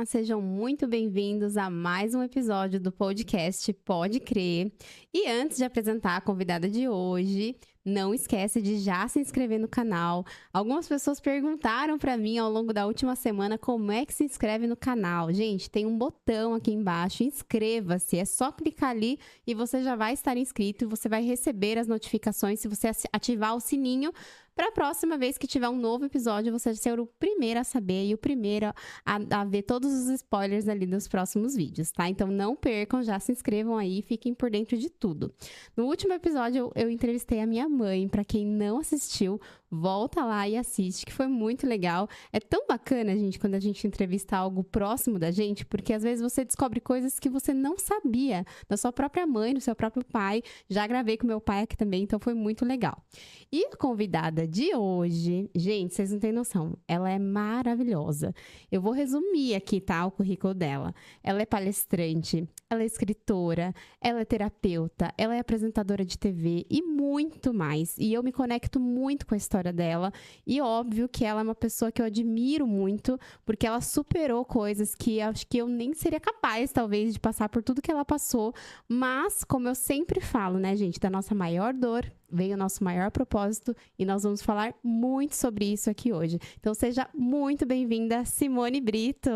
Sejam muito bem-vindos a mais um episódio do podcast Pode Crer. E antes de apresentar a convidada de hoje, não esquece de já se inscrever no canal. Algumas pessoas perguntaram para mim ao longo da última semana como é que se inscreve no canal. Gente, tem um botão aqui embaixo, inscreva-se. É só clicar ali e você já vai estar inscrito e você vai receber as notificações se você ativar o sininho. Para a próxima vez que tiver um novo episódio, você ser o primeiro a saber e o primeiro a ver todos os spoilers ali dos próximos vídeos, tá? Então não percam, já se inscrevam aí, fiquem por dentro de tudo. No último episódio, eu entrevistei a minha mãe. Para quem não assistiu, volta lá e assiste, que foi muito legal. É tão bacana, gente, quando a gente entrevista algo próximo da gente, porque às vezes você descobre coisas que você não sabia da sua própria mãe, do seu próprio pai. Já gravei com meu pai aqui também, então foi muito legal. E a convidada de hoje, gente, vocês não têm noção, ela é maravilhosa. Eu vou resumir aqui, tá, o currículo dela. Ela é palestrante, ela é escritora, ela é terapeuta, ela é apresentadora de TV e muito mais. E eu me conecto muito com a história dela. E óbvio que ela é uma pessoa que eu admiro muito, porque ela superou coisas que acho que eu nem seria capaz, talvez, de passar por tudo que ela passou. Mas, como eu sempre falo, né, gente, da nossa maior dor veio o nosso maior propósito e nós vamos falar muito sobre isso aqui hoje. Então, seja muito bem-vinda, Simone Brito.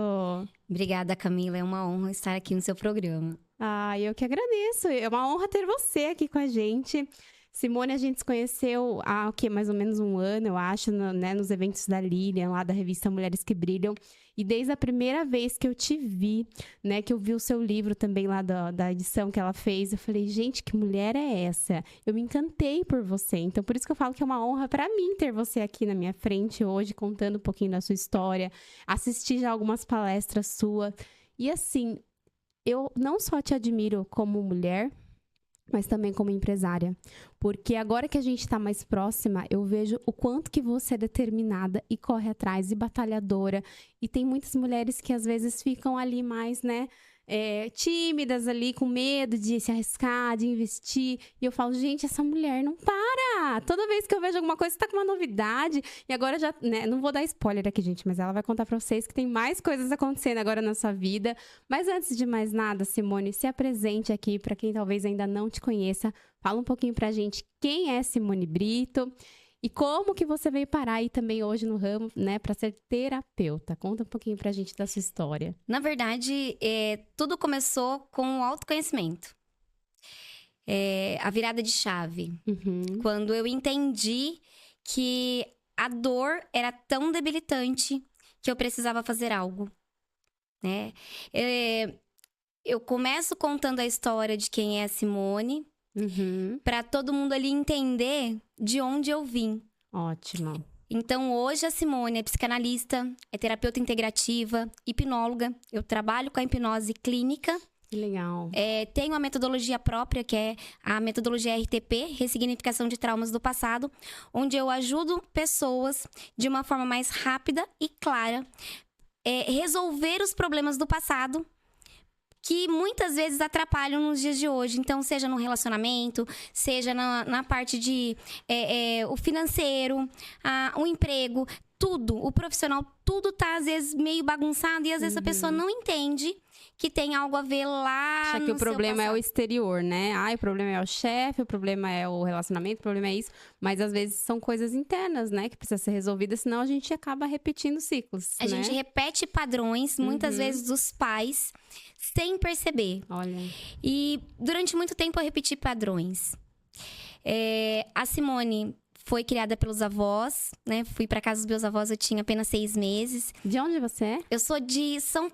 Obrigada, Camila. É uma honra estar aqui no seu programa. Ah, eu que agradeço. É uma honra ter você aqui com a gente. Simone, a gente se conheceu há mais ou menos um ano, eu acho, nos eventos da Lilian, lá da revista Mulheres que Brilham. E desde a primeira vez que eu te vi, né, que eu vi o seu livro também lá da edição que ela fez, eu falei, gente, que mulher é essa? Eu me encantei por você. Então, por isso que eu falo que é uma honra para mim ter você aqui na minha frente hoje, contando um pouquinho da sua história, assistir já algumas palestras suas. E assim, eu não só te admiro como mulher, mas também como empresária. Porque agora que a gente está mais próxima, eu vejo o quanto que você é determinada e corre atrás e batalhadora. E tem muitas mulheres que às vezes ficam ali mais, né, tímidas ali, com medo de se arriscar, de investir. E eu falo, gente, essa mulher não para! Toda vez que eu vejo alguma coisa, você tá com uma novidade. E agora já, né, não vou dar spoiler aqui, gente, mas ela vai contar pra vocês que tem mais coisas acontecendo agora na sua vida. Mas antes de mais nada, Simone, se apresente aqui para quem talvez ainda não te conheça. Fala um pouquinho pra gente quem é Simone Brito e como que você veio parar aí também hoje no ramo, né, para ser terapeuta. Conta um pouquinho pra gente da sua história. Na verdade, tudo começou com o autoconhecimento. A virada de chave. Quando eu entendi que a dor era tão debilitante que eu precisava fazer algo, né? Eu começo contando a história de quem é a Simone, para todo mundo ali entender de onde eu vim. Ótimo. Então, hoje a Simone é psicanalista, é terapeuta integrativa, hipnóloga. Eu trabalho com a hipnose clínica. Que legal. Tenho a metodologia própria, que é a metodologia RTP, Ressignificação de Traumas do Passado, onde eu ajudo pessoas de uma forma mais rápida e clara resolver os problemas do passado que muitas vezes atrapalham nos dias de hoje. Então, seja no relacionamento, seja na parte de o financeiro, o emprego, tudo, o profissional, tudo tá às vezes meio bagunçado e às vezes a pessoa não entende que tem algo a ver lá Acha que o problema é o exterior, né? O problema é o chefe, o problema é o relacionamento, o problema é isso. Mas às vezes são coisas internas, né? Que precisam ser resolvidas, senão a gente acaba repetindo ciclos, A gente repete padrões, muitas vezes dos pais, sem perceber. Olha. E durante muito tempo eu repeti padrões. A Simone foi criada pelos avós, né? Fui pra casa dos meus avós, eu tinha apenas 6 meses. De onde você é? Eu sou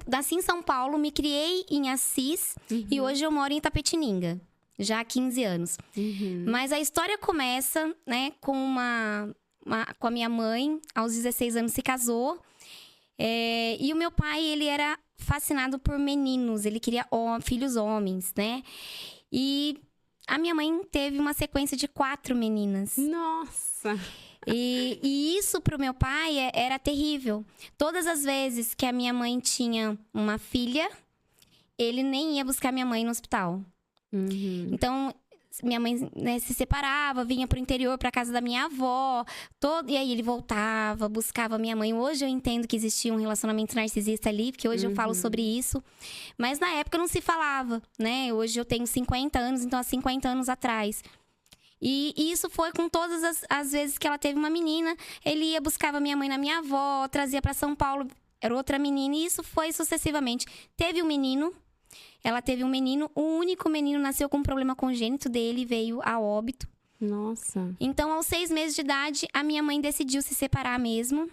nasci em São Paulo, me criei em Assis e hoje eu moro em Itapetininga, já há 15 anos. Mas a história começa, né, com a minha mãe, aos 16 anos se casou. E o meu pai, ele era fascinado por meninos, ele queria filhos homens, né? E a minha mãe teve uma sequência de 4 meninas. Nossa! E isso pro meu pai era terrível. Todas as vezes que a minha mãe tinha uma filha, ele nem ia buscar minha mãe no hospital. Então, minha mãe, né, se separava, vinha pro interior, pra casa da minha avó, e aí ele voltava, buscava minha mãe. Hoje eu entendo que existia um relacionamento narcisista ali, porque hoje eu falo sobre isso. Mas na época não se falava, né? Hoje eu tenho 50 anos, então há 50 anos atrás. E isso foi com todas as vezes que ela teve uma menina. Ele ia, buscava minha mãe na minha avó, trazia pra São Paulo, era outra menina. E isso foi sucessivamente. Teve um menino, ela teve um menino. O único menino nasceu com um problema congênito dele, veio a óbito. Nossa. Então, aos 6 meses de idade, a minha mãe decidiu se separar mesmo.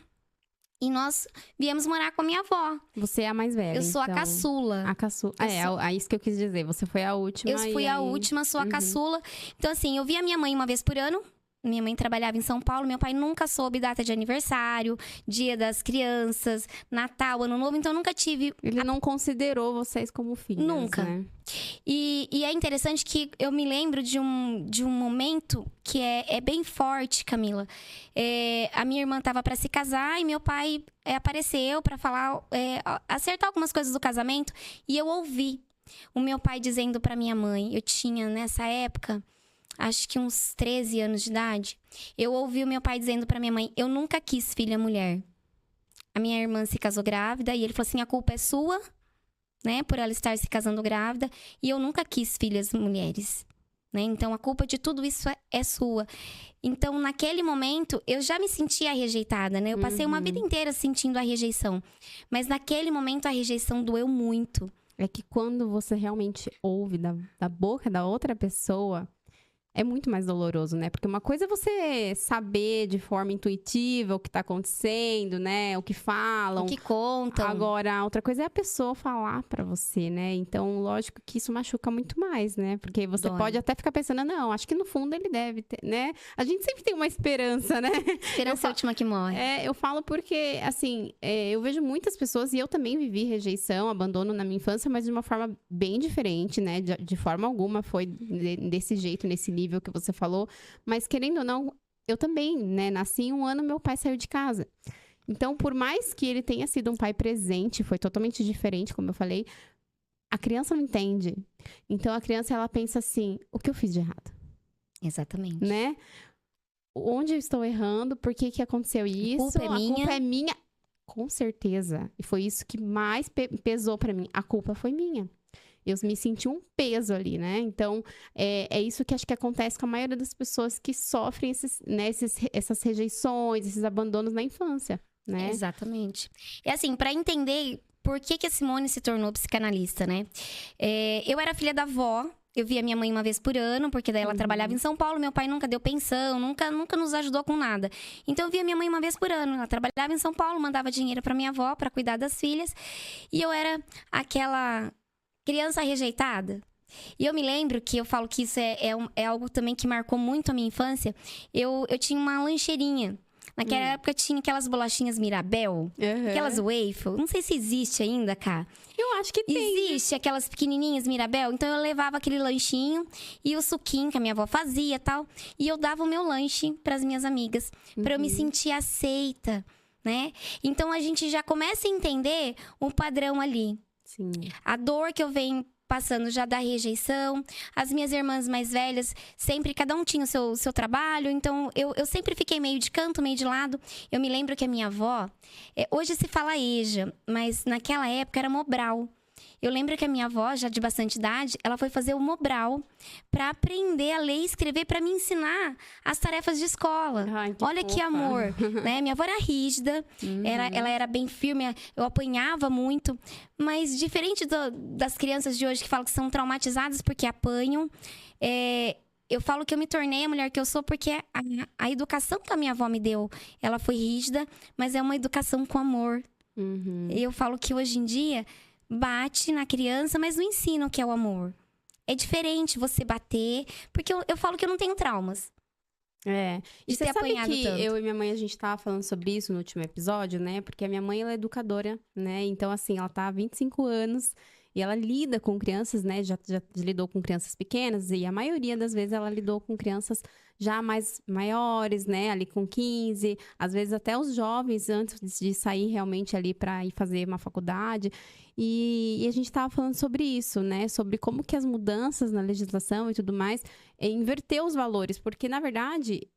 E nós viemos morar com a minha avó. Você é a mais velha, Eu sou então. a caçula. A caçula. É isso que eu quis dizer. Você foi a última. Eu fui a última, sou a caçula. Então, assim, eu via minha mãe uma vez por ano. Minha mãe trabalhava em São Paulo. Meu pai nunca soube data de aniversário, dia das crianças, Natal, Ano Novo. Então, eu nunca tive... Ele não considerou vocês como filhas, Nunca. né? E é interessante que eu me lembro de um momento que é bem forte, Camila. A minha irmã estava para se casar e meu pai apareceu para falar, acertar algumas coisas do casamento. E eu ouvi o meu pai dizendo para minha mãe, eu tinha nessa época, acho que uns 13 anos de idade, eu ouvi o meu pai dizendo para minha mãe, eu nunca quis filha mulher. A minha irmã se casou grávida e ele falou assim, a culpa é sua, né, por ela estar se casando grávida, e eu nunca quis filhas mulheres, né? Então, a culpa de tudo isso é sua. Então, naquele momento, eu já me sentia rejeitada, né? Eu passei uma vida inteira sentindo a rejeição. Mas naquele momento, a rejeição doeu muito. É que quando você realmente ouve da boca da outra pessoa, é muito mais doloroso, né? Porque uma coisa é você saber de forma intuitiva o que tá acontecendo, né? O que falam. O que contam. Agora, outra coisa é a pessoa falar pra você, né? Então, lógico que isso machuca muito mais, né? Porque você Dói. pode até ficar pensando, não, acho que no fundo ele deve ter, né? A gente sempre tem uma esperança, né? Esperança é a última que morre. Eu falo porque, assim, eu vejo muitas pessoas, e eu também vivi rejeição, abandono na minha infância, mas de uma forma bem diferente, né? De forma alguma foi desse jeito, nesse nível que você falou. Mas, querendo ou não, eu também, né? Nasci em um ano, meu pai saiu de casa. Então, por mais que ele tenha sido um pai presente, foi totalmente diferente, como eu falei, a criança não entende. Então, a criança, ela pensa assim, o que eu fiz de errado? Exatamente. Né? Onde eu estou errando? Por que aconteceu isso? A culpa é minha. Com certeza. E foi isso que mais pesou pra mim. A culpa foi minha. Eu me senti um peso ali, né? Então, é isso que acho que acontece com a maioria das pessoas que sofrem essas rejeições, esses abandonos na infância, né? Exatamente. E assim, pra entender por que a Simone se tornou psicanalista, né? Eu era filha da avó. Eu via minha mãe uma vez por ano, porque daí ela trabalhava em São Paulo. Meu pai nunca deu pensão, nunca nos ajudou com nada. Então, eu via minha mãe uma vez por ano. Ela trabalhava em São Paulo, mandava dinheiro pra minha avó pra cuidar das filhas. E eu era aquela criança rejeitada. E eu me lembro que eu falo que isso é algo também que marcou muito a minha infância. Eu tinha uma lancheirinha. Naquela época tinha aquelas bolachinhas Mirabel, aquelas waffle. Não sei se existe ainda, cá. Eu acho que tem. Existe aquelas pequenininhas Mirabel. Então eu levava aquele lanchinho e o suquinho que a minha avó fazia e tal. E eu dava o meu lanche pras minhas amigas, pra eu me sentir aceita, né? Então a gente já começa a entender o padrão ali. Sim. A dor que eu venho passando já da rejeição. As minhas irmãs mais velhas, sempre, cada um tinha o seu trabalho. Então, eu sempre fiquei meio de canto, meio de lado. Eu me lembro que a minha avó, hoje se fala EJA, mas naquela época era Mobral. Eu lembro que a minha avó, já de bastante idade, ela foi fazer o Mobral para aprender a ler e escrever, para me ensinar as tarefas de escola. Ai, que Olha fofa. que amor, né? Minha avó era rígida, ela era bem firme, eu apanhava muito. Mas diferente das crianças de hoje que falam que são traumatizadas porque apanham, eu falo que eu me tornei a mulher que eu sou porque a educação que a minha avó me deu, ela foi rígida, mas é uma educação com amor. Eu falo que hoje em dia bate na criança, mas não ensina o que é o amor. É diferente você bater, porque eu falo que eu não tenho traumas. E De você ter sabe apanhado que tanto. eu e minha mãe, a gente tava falando sobre isso no último episódio, né? Porque a minha mãe, ela é educadora, né? Então, assim, ela tá há 25 anos E ela lida com crianças, né? Já lidou com crianças pequenas e a maioria das vezes ela lidou com crianças já mais maiores, né? Ali com 15, às vezes até os jovens antes de sair realmente ali para ir fazer uma faculdade. E a gente estava falando sobre isso, né? Sobre como que as mudanças na legislação e tudo mais inverteu os valores, porque na verdade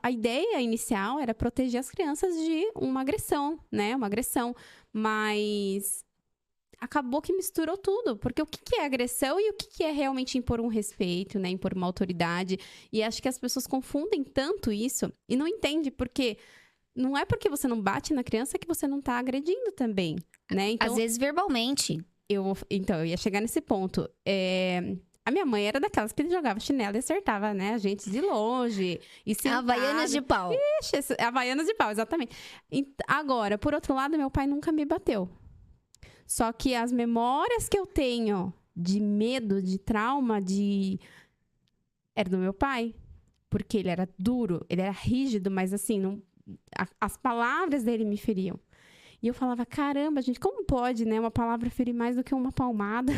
a ideia inicial era proteger as crianças de uma agressão, né? Uma agressão, mas acabou que misturou tudo, porque o que é agressão e o que é realmente impor um respeito, né? Impor uma autoridade. E acho que as pessoas confundem tanto isso e não entendem, porque não é porque você não bate na criança que você não tá agredindo também, né? Então, Às vezes verbalmente. eu ia chegar nesse ponto. A minha mãe era daquelas que jogava chinelo e acertava, né? A gente de longe. E Havaianas de pau. Ixi, Havaianas de pau, exatamente. Agora, por outro lado, meu pai nunca me bateu. Só que as memórias que eu tenho de medo, de trauma, era do meu pai. Porque ele era duro, ele era rígido, mas assim, as palavras dele me feriam. E eu falava, caramba, gente, como pode, né? Uma palavra ferir mais do que uma palmada?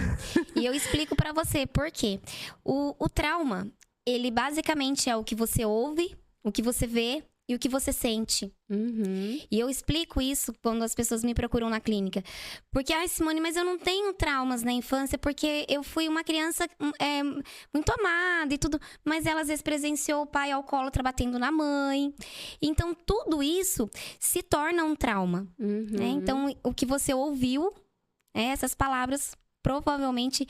E eu explico pra você por quê. O trauma, ele basicamente é o que você ouve, o que você vê e o que você sente. Uhum. E eu explico isso quando as pessoas me procuram na clínica. Porque, Simone, mas eu não tenho traumas na infância porque eu fui uma criança muito amada e tudo. Mas ela às vezes presenciou o pai alcoólatra batendo na mãe. Então, tudo isso se torna um trauma. Uhum. Né? Então, o que você ouviu, essas palavras provavelmente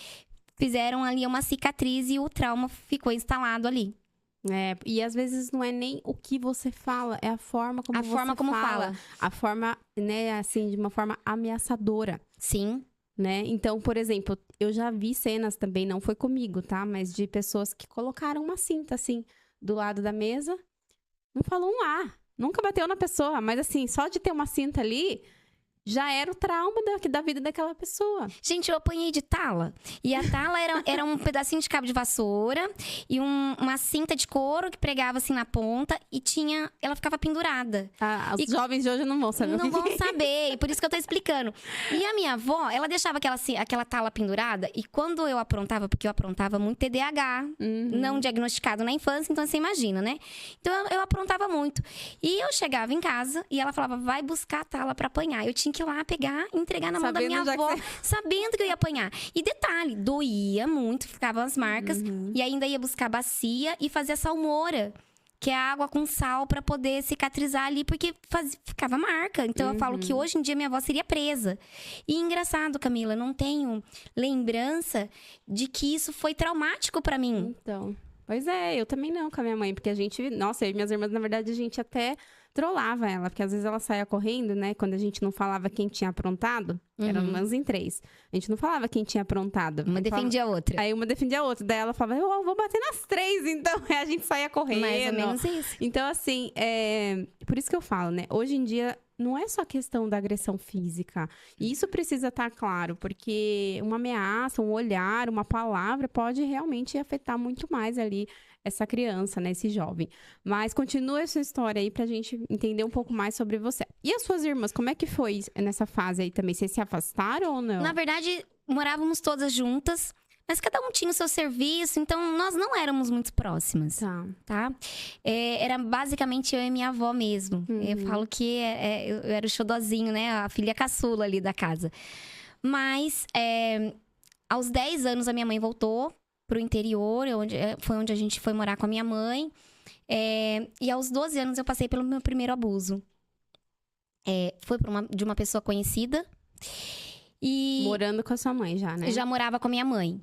fizeram ali uma cicatriz e o trauma ficou instalado ali. E às vezes não é nem o que você fala, é a forma como você fala. A forma, né, assim, de uma forma ameaçadora. Sim. Né? Então, por exemplo, eu já vi cenas também, não foi comigo, tá? Mas de pessoas que colocaram uma cinta, assim, do lado da mesa. Não falou um A. Nunca bateu na pessoa, mas assim, só de ter uma cinta ali, já era o trauma da vida daquela pessoa. Gente, eu apanhei de tala. E a tala era um pedacinho de cabo de vassoura e uma cinta de couro que pregava assim na ponta e ela ficava pendurada. Os jovens de hoje não vão saber. Não vão saber, e por isso que eu tô explicando. E a minha avó, ela deixava aquela tala pendurada e quando eu aprontava, porque eu aprontava muito TDAH, não diagnosticado na infância, então você imagina, né? Então eu aprontava muito. E eu chegava em casa e ela falava, vai buscar a tala pra apanhar. Eu tinha que ir lá pegar e entregar na mão da minha avó, sabendo que eu ia apanhar. E detalhe, doía muito, ficavam as marcas. E ainda ia buscar bacia e fazer a salmoura, que é água com sal pra poder cicatrizar ali, porque ficava marca. Então eu falo que hoje em dia minha avó seria presa. E engraçado, Camila, não tenho lembrança de que isso foi traumático pra mim. Então, pois é, eu também não com a minha mãe, porque a gente, nossa, eu e minhas irmãs, na verdade, a gente até trollava ela, porque às vezes ela saía correndo, né? Quando a gente não falava quem tinha aprontado, eram umas em 3. A gente não falava quem tinha aprontado. Uma defendia a outra. Aí uma defendia a outra. Daí ela falava, eu vou bater nas 3, então. Aí a gente saía correndo. Mais ou menos isso. Então, assim, por isso que eu falo, né? Hoje em dia, não é só questão da agressão física. E isso precisa estar claro, porque uma ameaça, um olhar, uma palavra pode realmente afetar muito mais ali essa criança, né? Esse jovem. Mas continua essa história aí pra gente entender um pouco mais sobre você. E as suas irmãs, como é que foi nessa fase aí também? Vocês se afastaram ou não? Na verdade, morávamos todas juntas, mas cada um tinha o seu serviço, então nós não éramos muito próximas, tá? Era basicamente eu e minha avó mesmo. Eu falo que eu era o xodozinho, né? A filha caçula ali da casa. Mas, aos 10 anos, a minha mãe voltou pro interior, foi onde a gente foi morar com a minha mãe. E aos 12 anos eu passei pelo meu primeiro abuso. Foi de uma pessoa conhecida. E morando com a sua mãe já, né? Já morava com a minha mãe.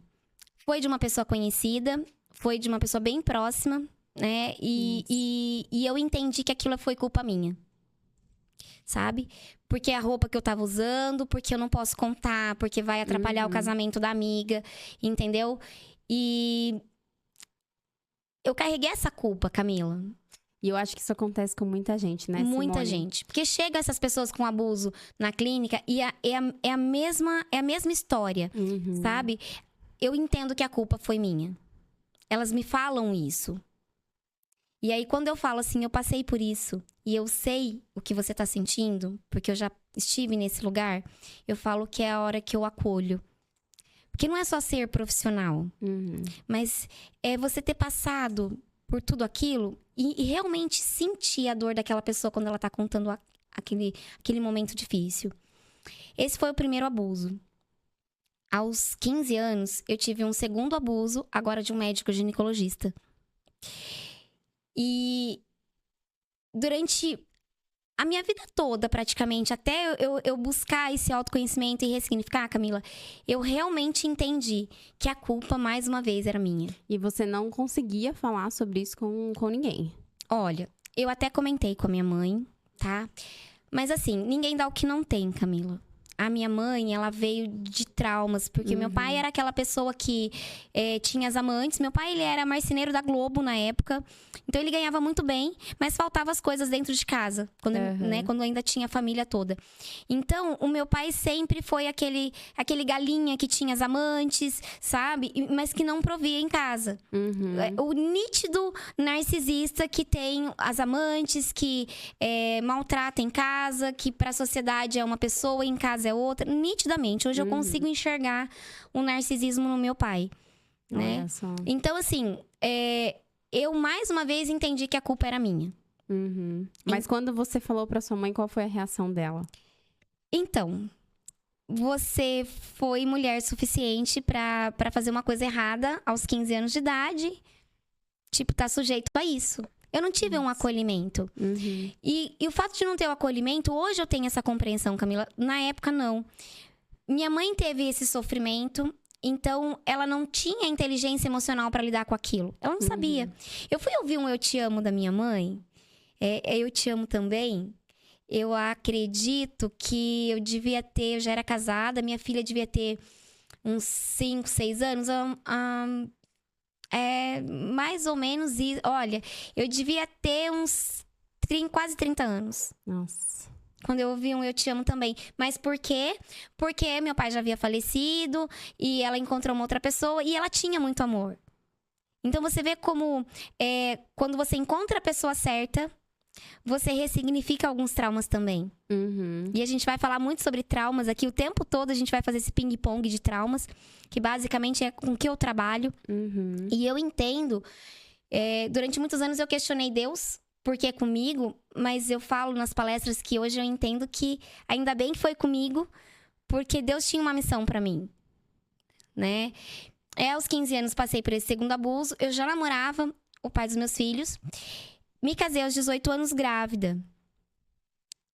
Foi de uma pessoa conhecida, foi de uma pessoa bem próxima, né? E eu entendi que aquilo foi culpa minha. Sabe? Porque a roupa que eu tava usando, porque eu não posso contar, porque vai atrapalhar o casamento da amiga, entendeu? E eu carreguei essa culpa, Camila. E eu acho que isso acontece com muita gente, né, Simone? Muita gente. Porque chega essas pessoas com abuso na clínica e é a mesma história, sabe? Eu entendo que a culpa foi minha. Elas me falam isso. E aí, quando eu falo assim, eu passei por isso e eu sei o que você tá sentindo, porque eu já estive nesse lugar, eu falo que é a hora que eu acolho. Porque não é só ser profissional, mas é você ter passado por tudo aquilo e realmente sentir a dor daquela pessoa quando ela tá contando aquele momento difícil. Esse foi o primeiro abuso. Aos 15 anos, eu tive um segundo abuso, agora de um médico ginecologista. E durante a minha vida toda, praticamente, até eu buscar esse autoconhecimento e ressignificar, Camila, eu realmente entendi que a culpa, mais uma vez, era minha. E você não conseguia falar sobre isso com ninguém? Olha, eu até comentei com a minha mãe, tá? Mas assim, ninguém dá o que não tem, Camila. A minha mãe, ela veio de traumas, porque meu pai era aquela pessoa que tinha as amantes. Meu pai, ele era marceneiro da Globo na época, então ele ganhava muito bem, mas faltava as coisas dentro de casa, quando ainda tinha a família toda. Então, o meu pai sempre foi aquele galinha que tinha as amantes, sabe? Mas que não provia em casa. O nítido narcisista que tem as amantes, que maltrata em casa, que pra sociedade é uma pessoa, em casa é outra, nitidamente. Hoje eu consigo enxergar o narcisismo no meu pai, né? Então, assim, eu mais uma vez entendi que a culpa era minha. Mas quando você falou pra sua mãe, qual foi a reação dela? Então, você foi mulher suficiente pra fazer uma coisa errada aos 15 anos de idade, tipo, tá sujeito a isso. Eu não tive um acolhimento. E o fato de não ter o acolhimento, hoje eu tenho essa compreensão, Camila. Na época, não. Minha mãe teve esse sofrimento, então ela não tinha inteligência emocional para lidar com aquilo. Ela não sabia. Eu fui ouvir um Eu Te Amo da minha mãe. Eu Te Amo Também. Eu acredito que eu já era casada, minha filha devia ter uns 5, 6 anos. Mais ou menos isso. Olha, eu devia ter uns quase 30 anos. Nossa. Quando eu ouvi um Eu Te Amo Também. Mas por quê? Porque meu pai já havia falecido e ela encontrou uma outra pessoa e ela tinha muito amor. Então você vê como quando você encontra a pessoa certa, você ressignifica alguns traumas também. E a gente vai falar muito sobre traumas aqui. O tempo todo a gente vai fazer esse ping-pong de traumas, que basicamente é com que eu trabalho. E eu entendo. Durante muitos anos eu questionei Deus, por que comigo? Mas eu falo nas palestras que hoje eu entendo que ainda bem que foi comigo, porque Deus tinha uma missão pra mim, né? Aos 15 anos passei por esse segundo abuso. Eu já namorava o pai dos meus filhos. Me casei aos 18 anos grávida.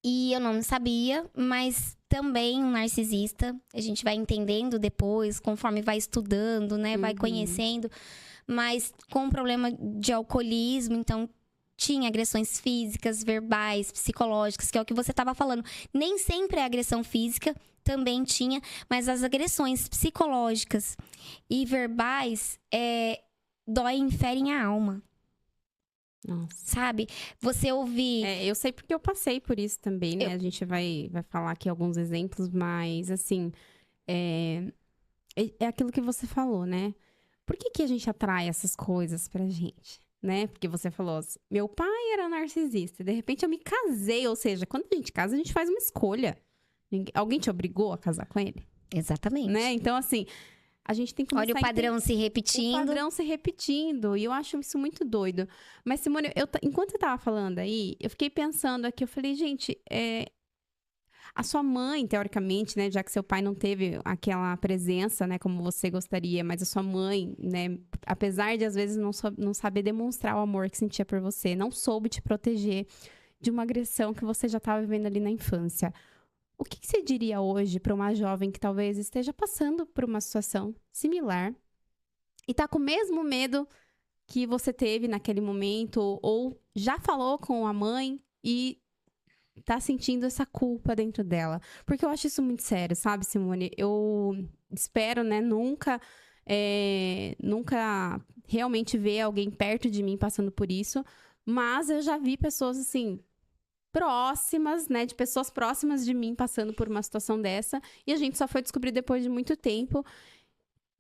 E eu não sabia, mas também um narcisista. A gente vai entendendo depois, conforme vai estudando, né? Vai conhecendo. Mas com um problema de alcoolismo, então tinha agressões físicas, verbais, psicológicas, que é o que você estava falando. Nem sempre é agressão física, também tinha, mas as agressões psicológicas e verbais doem e ferem a alma. Nossa. Sabe? Você ouvir... Eu sei porque eu passei por isso também, né? A gente vai falar aqui alguns exemplos, mas, assim... É aquilo que você falou, né? Por que a gente atrai essas coisas pra gente, né? Porque você falou assim, meu pai era narcisista, de repente eu me casei, ou seja, quando a gente casa, a gente faz uma escolha. Alguém te obrigou a casar com ele? Exatamente. Né? Então, assim... A gente tem que começar olha o padrão se repetindo. O padrão se repetindo. E eu acho isso muito doido. Mas, Simone, enquanto você tava falando aí, eu fiquei pensando aqui. Eu falei, gente, a sua mãe, teoricamente, né? Já que seu pai não teve aquela presença, né? Como você gostaria. Mas a sua mãe, né? Apesar de, às vezes, não saber demonstrar o amor que sentia por você. Não soube te proteger de uma agressão que você já estava vivendo ali na infância. O que você diria hoje para uma jovem que talvez esteja passando por uma situação similar e tá com o mesmo medo que você teve naquele momento ou já falou com a mãe e tá sentindo essa culpa dentro dela? Porque eu acho isso muito sério, sabe, Simone? Eu espero, né, nunca realmente ver alguém perto de mim passando por isso, mas eu já vi pessoas, assim... próximas, né, de pessoas próximas de mim passando por uma situação dessa, e a gente só foi descobrir depois de muito tempo,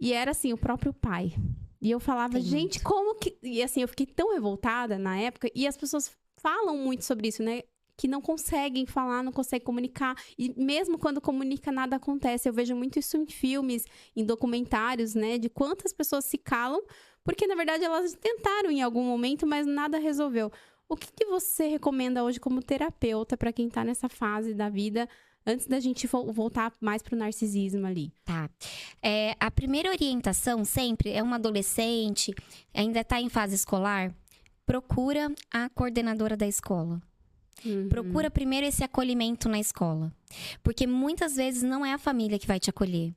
e era assim, o próprio pai. E eu falava, gente, como que... E assim, eu fiquei tão revoltada na época, e as pessoas falam muito sobre isso, né, que não conseguem falar, não conseguem comunicar. E mesmo quando comunica, nada acontece. Eu vejo muito isso em filmes, em documentários, né? De quantas pessoas se calam, porque, na verdade, elas tentaram em algum momento, mas nada resolveu. O que você recomenda hoje como terapeuta para quem tá nessa fase da vida, antes da gente voltar mais pro narcisismo ali? Tá. A primeira orientação sempre é uma adolescente, ainda tá em fase escolar, procura a coordenadora da escola. Procura primeiro esse acolhimento na escola. Porque muitas vezes não é a família que vai te acolher,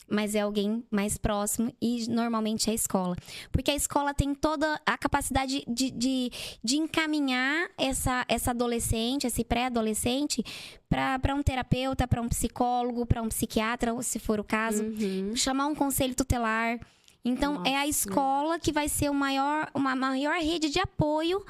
mas é alguém mais próximo e normalmente é a escola. Porque a escola tem toda a capacidade de encaminhar essa adolescente, esse pré-adolescente, para um terapeuta, para um psicólogo, para um psiquiatra, se for o caso. Chamar um conselho tutelar. Então, Nossa, é a escola que vai ser uma maior rede de apoio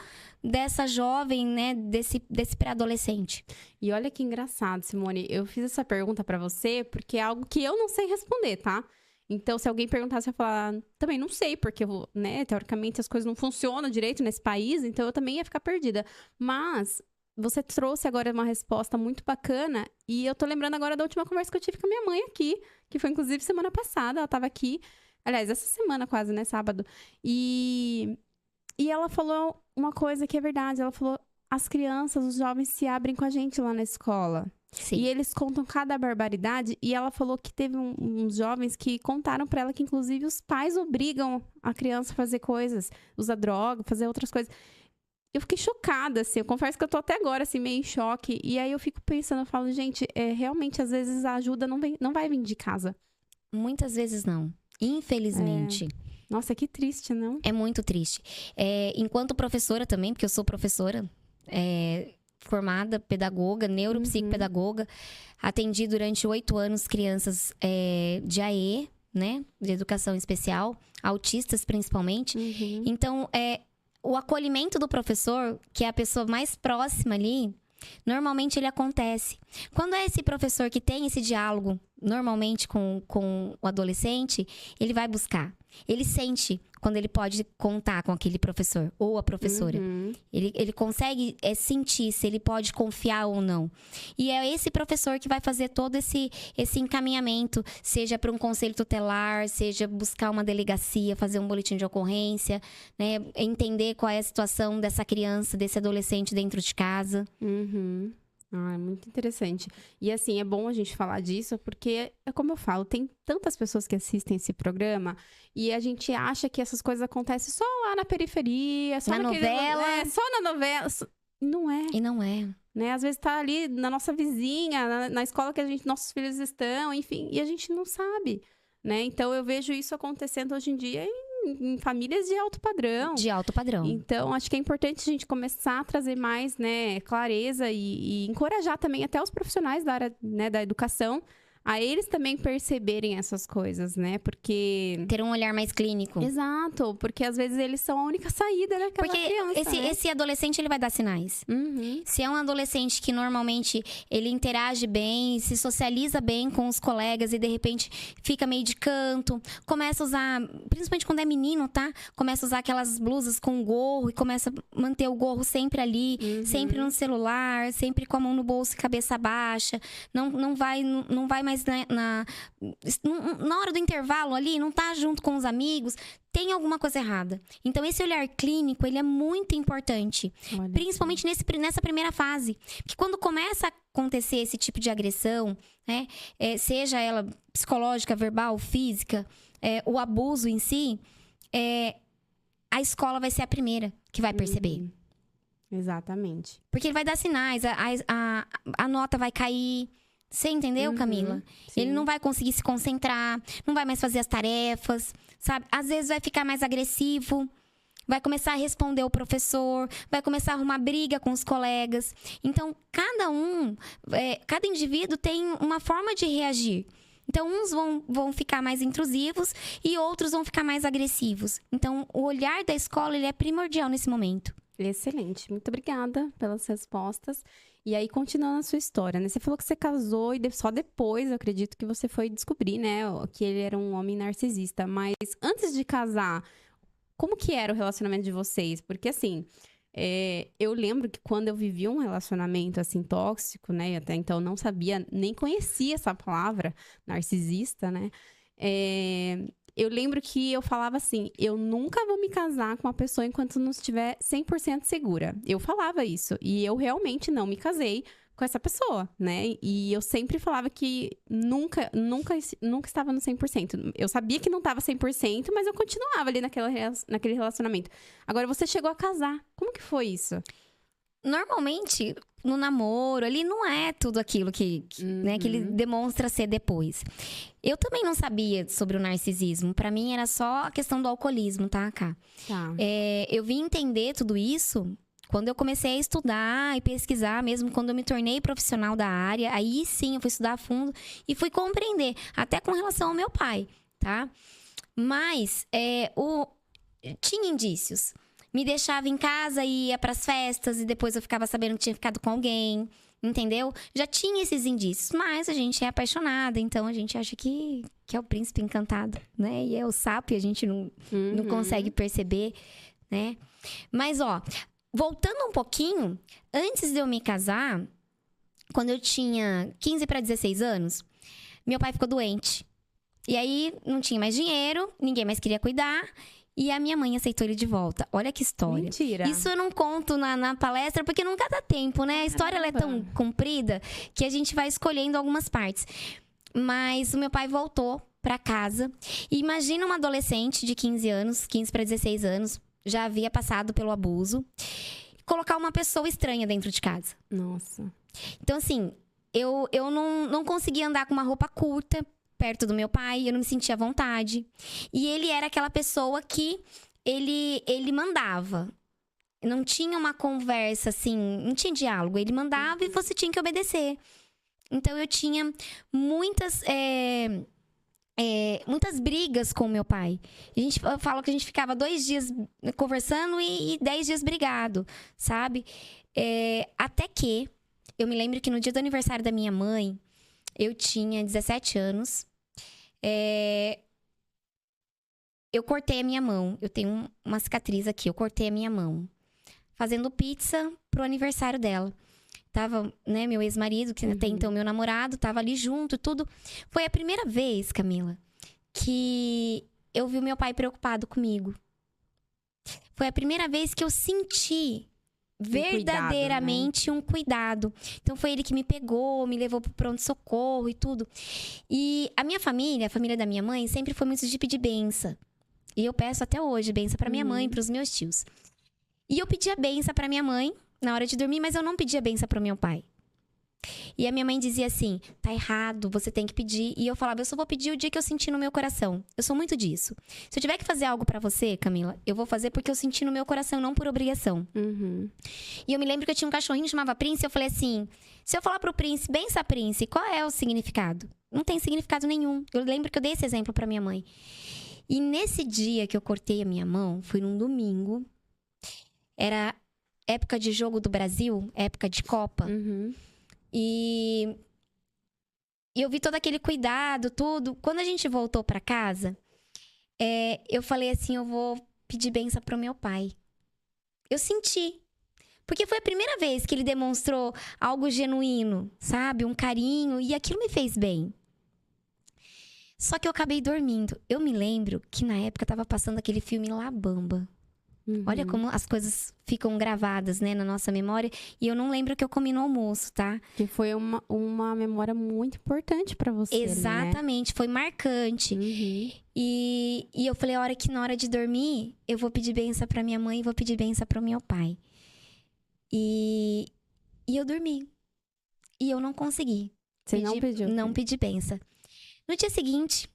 dessa jovem, né, desse pré-adolescente. E olha que engraçado, Simone. Eu fiz essa pergunta pra você porque é algo que eu não sei responder, tá? Então, se alguém perguntasse, eu ia falar, também não sei, porque, né, teoricamente as coisas não funcionam direito nesse país, então eu também ia ficar perdida. Mas você trouxe agora uma resposta muito bacana e eu tô lembrando agora da última conversa que eu tive com a minha mãe aqui, que foi inclusive semana passada, ela tava aqui, aliás, essa semana quase, né, sábado. E ela falou uma coisa que é verdade, ela falou, as crianças, os jovens se abrem com a gente lá na escola. Sim. E eles contam cada barbaridade. E ela falou que teve uns jovens que contaram pra ela que, inclusive, os pais obrigam a criança a fazer coisas, usar droga, fazer outras coisas. Eu fiquei chocada, assim. Eu confesso que eu tô até agora, assim, meio em choque. E aí eu fico pensando, eu falo, gente, realmente, às vezes a ajuda não vai vir de casa. Muitas vezes não. Infelizmente. Nossa, que triste, não? É muito triste. Enquanto professora também, porque eu sou professora, formada, pedagoga, neuropsicopedagoga, atendi durante 8 anos crianças de AE, né? De educação especial, autistas principalmente. Então, o acolhimento do professor, que é a pessoa mais próxima ali, normalmente ele acontece. Quando é esse professor que tem esse diálogo, normalmente com o adolescente, ele vai buscar. Ele sente quando ele pode contar com aquele professor ou a professora. Ele consegue sentir se ele pode confiar ou não. E é esse professor que vai fazer todo esse encaminhamento, seja para um conselho tutelar, seja buscar uma delegacia, fazer um boletim de ocorrência, né? Entender qual é a situação dessa criança, desse adolescente dentro de casa. É muito interessante. E assim, é bom a gente falar disso, porque é como eu falo, tem tantas pessoas que assistem esse programa e a gente acha que essas coisas acontecem só lá na periferia, só na novela. Só na novela. Não é. E não é. Né? Às vezes tá ali na nossa vizinha, na escola que nossos filhos estão, enfim, e a gente não sabe, né? Então eu vejo isso acontecendo hoje em dia em famílias de alto padrão. De alto padrão. Então, acho que é importante a gente começar a trazer mais, né, clareza e encorajar também até os profissionais da área, né, da educação a eles também perceberem essas coisas, né? Porque... ter um olhar mais clínico. Exato, porque às vezes eles são a única saída daquela criança, Porque esse adolescente, ele vai dar sinais. Se é um adolescente que normalmente ele interage bem, se socializa bem com os colegas e de repente fica meio de canto, começa a usar, principalmente quando é menino, tá? Começa a usar aquelas blusas com gorro e começa a manter o gorro sempre ali, sempre no celular, sempre com a mão no bolso e cabeça baixa, não vai mais na hora do intervalo ali, não tá junto com os amigos, tem alguma coisa errada. Então, esse olhar clínico, ele é muito importante. Olha, principalmente nessa primeira fase. Porque quando começa a acontecer esse tipo de agressão, né? Seja ela psicológica, verbal, física, o abuso em si, a escola vai ser a primeira que vai perceber. Exatamente. Porque ele vai dar sinais, a nota vai cair. Você entendeu, Camila? Sim. Ele não vai conseguir se concentrar, não vai mais fazer as tarefas, sabe? Às vezes vai ficar mais agressivo, vai começar a responder o professor, vai começar a arrumar briga com os colegas. Então, cada indivíduo tem uma forma de reagir. Então, uns vão ficar mais intrusivos e outros vão ficar mais agressivos. Então, o olhar da escola, ele é primordial nesse momento. Excelente. Muito obrigada pelas respostas. E aí, continuando a sua história, né? Você falou que você casou e só depois, eu acredito, que você foi descobrir, né? Que ele era um homem narcisista. Mas antes de casar, como que era o relacionamento de vocês? Porque, assim, Eu lembro que quando eu vivi um relacionamento, assim, tóxico, né? E até então não sabia, nem conhecia essa palavra, narcisista, né? Eu lembro que eu falava assim, eu nunca vou me casar com uma pessoa enquanto não estiver 100% segura. Eu falava isso. E eu realmente não me casei com essa pessoa, né? E eu sempre falava que nunca estava no 100%. Eu sabia que não estava 100%, mas eu continuava ali naquele relacionamento. Agora, você chegou a casar. Como que foi isso? Normalmente, no namoro, ali não é tudo aquilo né, que ele demonstra ser depois. Eu também não sabia sobre o narcisismo. Pra mim, era só a questão do alcoolismo, tá, Cá? Tá. Eu vim entender tudo isso quando eu comecei a estudar e pesquisar, mesmo quando eu me tornei profissional da área. Aí sim, eu fui estudar a fundo e fui compreender, até com relação ao meu pai, tá? Mas tinha indícios. Me deixava em casa e ia pras festas e depois eu ficava sabendo que tinha ficado com alguém, entendeu? Já tinha esses indícios, mas a gente é apaixonada, então a gente acha que é o príncipe encantado, né? E é o sapo e a gente não consegue perceber, né? Mas, ó, voltando um pouquinho, antes de eu me casar, quando eu tinha 15 para 16 anos, meu pai ficou doente. E aí, não tinha mais dinheiro, ninguém mais queria cuidar. E a minha mãe aceitou ele de volta. Olha que história. Mentira. Isso eu não conto na palestra, porque nunca dá tempo, né? A história ela é tão comprida que a gente vai escolhendo algumas partes. Mas o meu pai voltou pra casa. E imagina uma adolescente de 15 anos, 15 para 16 anos, já havia passado pelo abuso, colocar uma pessoa estranha dentro de casa. Nossa. Então, assim, eu não conseguia andar com uma roupa curta perto do meu pai, eu não me sentia à vontade. E ele era aquela pessoa que ele mandava. Não tinha uma conversa, assim, não tinha diálogo. Ele mandava e você tinha que obedecer. Então, eu tinha muitas brigas com o meu pai. Eu falo que a gente ficava 2 dias conversando e 10 dias brigado, sabe? Até que eu me lembro que no dia do aniversário da minha mãe, eu tinha 17 anos. Eu cortei a minha mão. Eu tenho uma cicatriz aqui. Eu cortei a minha mão. Fazendo pizza pro aniversário dela. Tava, né, meu ex-marido, que até então meu namorado, tava ali junto e tudo. Foi a primeira vez, Camila, que eu vi o meu pai preocupado comigo. Foi a primeira vez que eu senti verdadeiramente um cuidado. Então foi ele que me pegou, me levou pro pronto-socorro e tudo. E a minha família, a família da minha mãe, sempre foi muito de pedir benção. E eu peço até hoje benção pra minha mãe e pros meus tios. E eu pedia benção pra minha mãe na hora de dormir, mas eu não pedia benção pro meu pai. E a minha mãe dizia assim, tá errado, você tem que pedir. E eu falava, eu só vou pedir o dia que eu sentir no meu coração. Eu sou muito disso. Se eu tiver que fazer algo pra você, Camila, eu vou fazer porque eu senti no meu coração, não por obrigação. E eu me lembro que eu tinha um cachorrinho que chamava Prince, eu falei assim, se eu falar pro Prince, bença Prince, qual é o significado? Não tem significado nenhum. Eu lembro que eu dei esse exemplo pra minha mãe. E nesse dia que eu cortei a minha mão, foi num domingo, era época de jogo do Brasil, época de Copa. E eu vi todo aquele cuidado, tudo. Quando a gente voltou pra casa, eu falei assim, eu vou pedir benção pro meu pai. Eu senti. Porque foi a primeira vez que ele demonstrou algo genuíno, sabe? Um carinho. E aquilo me fez bem. Só que eu acabei dormindo. Eu me lembro que na época tava passando aquele filme La Bamba. Olha como as coisas ficam gravadas, né, na nossa memória. E eu não lembro o que eu comi no almoço, tá? Que foi uma memória muito importante pra você. Exatamente, foi marcante. E eu falei, na hora de dormir, eu vou pedir benção pra minha mãe e vou pedir benção pro meu pai. E eu dormi. E eu não consegui. Você não pediu? Não pedi benção. No dia seguinte,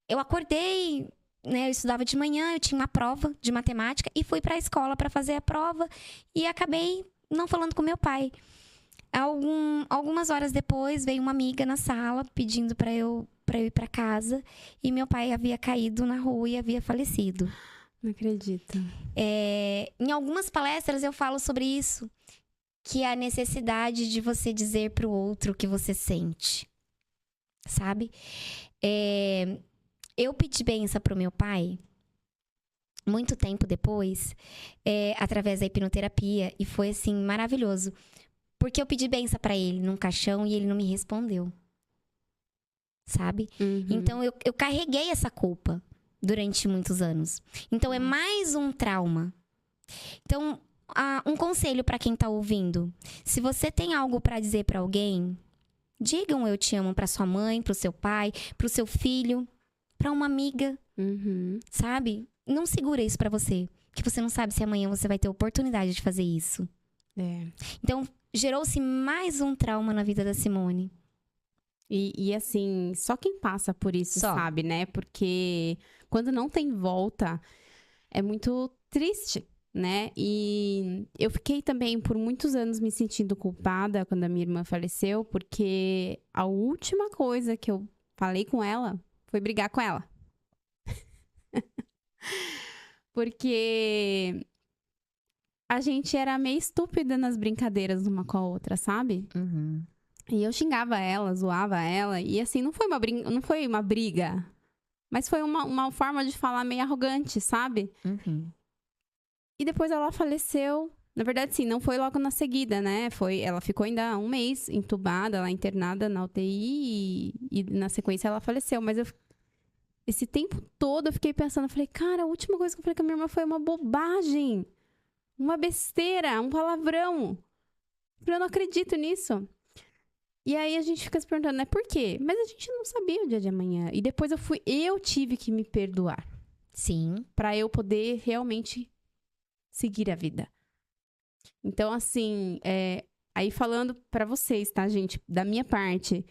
eu acordei, né, eu estudava de manhã, eu tinha uma prova de matemática e fui para a escola para fazer a prova e acabei não falando com meu pai. Algumas horas depois veio uma amiga na sala pedindo para eu ir para casa e meu pai havia caído na rua e havia falecido. Não acredito. Em algumas palestras eu falo sobre isso, que é a necessidade de você dizer para o outro o que você sente, sabe? Eu pedi benção pro meu pai muito tempo depois, através da hipnoterapia, e foi, assim, maravilhoso. Porque eu pedi bênção pra ele num caixão e ele não me respondeu. Sabe? Uhum. Então, eu carreguei essa culpa durante muitos anos. Então, é mais um trauma. Então, um conselho pra quem tá ouvindo. Se você tem algo pra dizer pra alguém, diga um eu te amo pra sua mãe, pro seu pai, pro seu filho, pra uma amiga, sabe? Não segura isso pra você, porque você não sabe se amanhã você vai ter oportunidade de fazer isso. Então, gerou-se mais um trauma na vida da Simone. E assim, só quem passa por isso sabe, né? Porque quando não tem volta, é muito triste, né? E eu fiquei também por muitos anos me sentindo culpada quando a minha irmã faleceu, porque a última coisa que eu falei com ela foi brigar com ela. Porque a gente era meio estúpida nas brincadeiras uma com a outra, sabe? E eu xingava ela, zoava ela. E assim, não foi uma briga. Mas foi uma forma de falar meio arrogante, sabe? E depois ela faleceu. Na verdade, sim, não foi logo na seguida, né? Ela ficou ainda um mês entubada, lá internada na UTI. E na sequência ela faleceu. Mas esse tempo todo eu fiquei pensando. Eu falei, cara, a última coisa que eu falei com a minha irmã foi uma bobagem. Uma besteira, um palavrão. Eu não acredito nisso. E aí a gente fica se perguntando, né? Por quê? Mas a gente não sabia o dia de amanhã. E depois eu tive que me perdoar. Sim. Pra eu poder realmente seguir a vida. Então, assim, aí falando pra vocês, tá, gente? Da minha parte,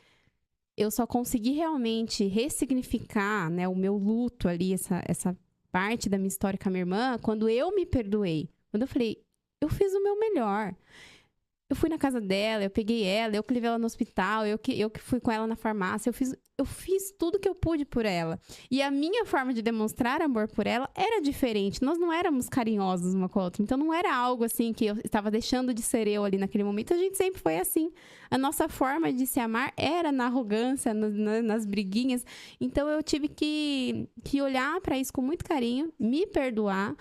eu só consegui realmente ressignificar, né, o meu luto ali, essa parte da minha história com a minha irmã, quando eu me perdoei. Quando eu falei, eu fiz o meu melhor. Eu fui na casa dela, eu peguei ela, eu que levei ela no hospital, eu que fui com ela na farmácia, eu fiz tudo que eu pude por ela. E a minha forma de demonstrar amor por ela era diferente. Nós não éramos carinhosos uma com a outra. Então não era algo assim que eu estava deixando de ser eu ali naquele momento. A gente sempre foi assim. A nossa forma de se amar era na arrogância, nas briguinhas. Então eu tive que olhar para isso com muito carinho, me perdoar,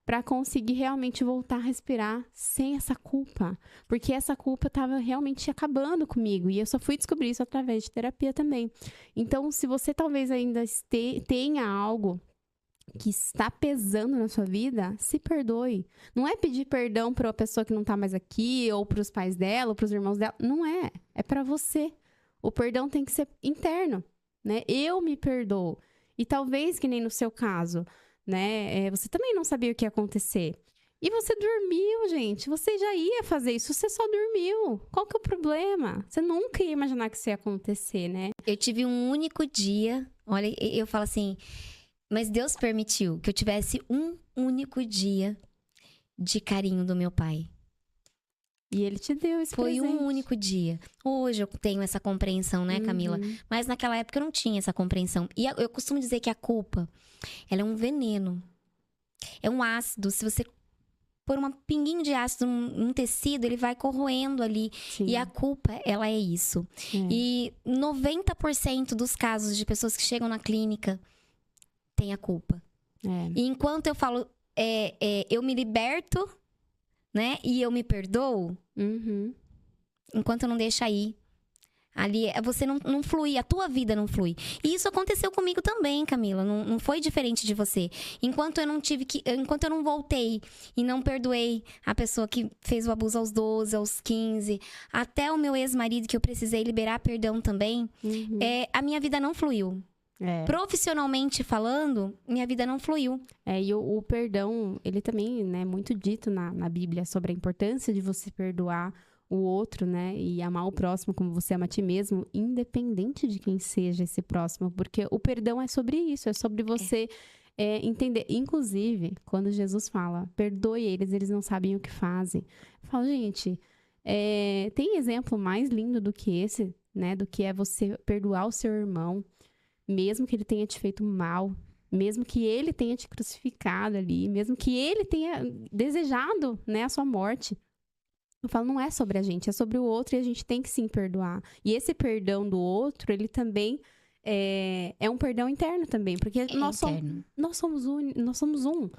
para conseguir realmente voltar a respirar sem essa culpa. Porque essa culpa estava realmente acabando comigo. E eu só fui descobrir isso através de terapia também. Então, se você talvez ainda tenha algo que está pesando na sua vida, se perdoe. Não é pedir perdão para a pessoa que não está mais aqui, ou para os pais dela, ou para os irmãos dela. Não é. É para você. O perdão tem que ser interno, né? Eu me perdoo. E talvez, que nem no seu caso, né? Você também não sabia o que ia acontecer. E você dormiu, gente. Você já ia fazer isso, você só dormiu. Qual que é o problema? Você nunca ia imaginar que isso ia acontecer, né? Eu tive um único dia, olha, eu falo assim, mas Deus permitiu que eu tivesse um único dia de carinho do meu pai. E ele te deu esse Foi presente. um único dia. Hoje eu tenho essa compreensão, né, Camila? Mas naquela época eu não tinha essa compreensão. E eu costumo dizer que a culpa, ela é um veneno. É um ácido. Se você pôr um pinguinho de ácido num tecido, ele vai corroendo ali. Sim. E a culpa, ela é isso. E 90% dos casos de pessoas que chegam na clínica tem a culpa. E enquanto eu falo, eu me liberto, né? E eu me perdoo, enquanto eu não deixo aí. Ali, você não flui, a tua vida não flui. E isso aconteceu comigo também, Camila. Não foi diferente de você. Enquanto eu não voltei e não perdoei a pessoa que fez o abuso aos 12, aos 15, até o meu ex-marido, que eu precisei liberar perdão também, a minha vida não fluiu. Profissionalmente falando, minha vida não fluiu. E o perdão, ele também, né, é muito dito na Bíblia sobre a importância de você perdoar o outro, né, e amar o próximo como você ama a ti mesmo, independente de quem seja esse próximo, porque o perdão é sobre isso, é sobre você entender. Inclusive, quando Jesus fala, perdoe eles não sabem o que fazem. Eu falo, gente, tem exemplo mais lindo do que esse, né, do que é você perdoar o seu irmão, mesmo que ele tenha te feito mal, mesmo que ele tenha te crucificado ali, mesmo que ele tenha desejado, né, a sua morte. Eu falo, não é sobre a gente, é sobre o outro, e a gente tem que sim perdoar. E esse perdão do outro, ele também é um perdão interno também, porque nós somos um.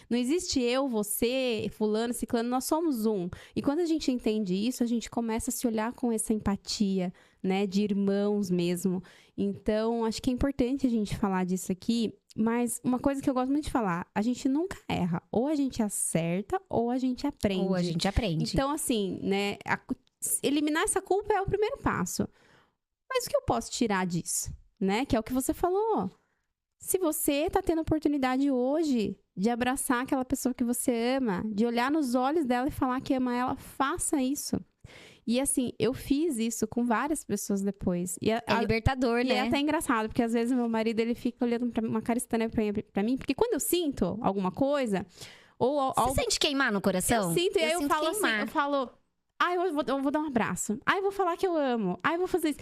Não existe eu, você, fulano, ciclano, nós somos um. E quando a gente entende isso, a gente começa a se olhar com essa empatia, né, de irmãos mesmo. Então, acho que é importante a gente falar disso aqui, mas uma coisa que eu gosto muito de falar, a gente nunca erra. Ou a gente acerta, ou a gente aprende. Ou a gente aprende. Então, assim, né, eliminar essa culpa é o primeiro passo. Mas o que eu posso tirar disso, né? Que é o que você falou. Se você tá tendo oportunidade hoje de abraçar aquela pessoa que você ama, de olhar nos olhos dela e falar que ama ela, faça isso. E assim, eu fiz isso com várias pessoas depois. E É libertador, e né? é até engraçado, porque às vezes meu marido, ele fica olhando pra uma cara estranha pra mim, porque quando eu sinto alguma coisa, ou Você sente queimar no coração? eu sinto, e aí eu sinto falo queimar. assim, eu falo, eu vou dar um abraço. Eu vou falar que eu amo. Eu vou fazer isso.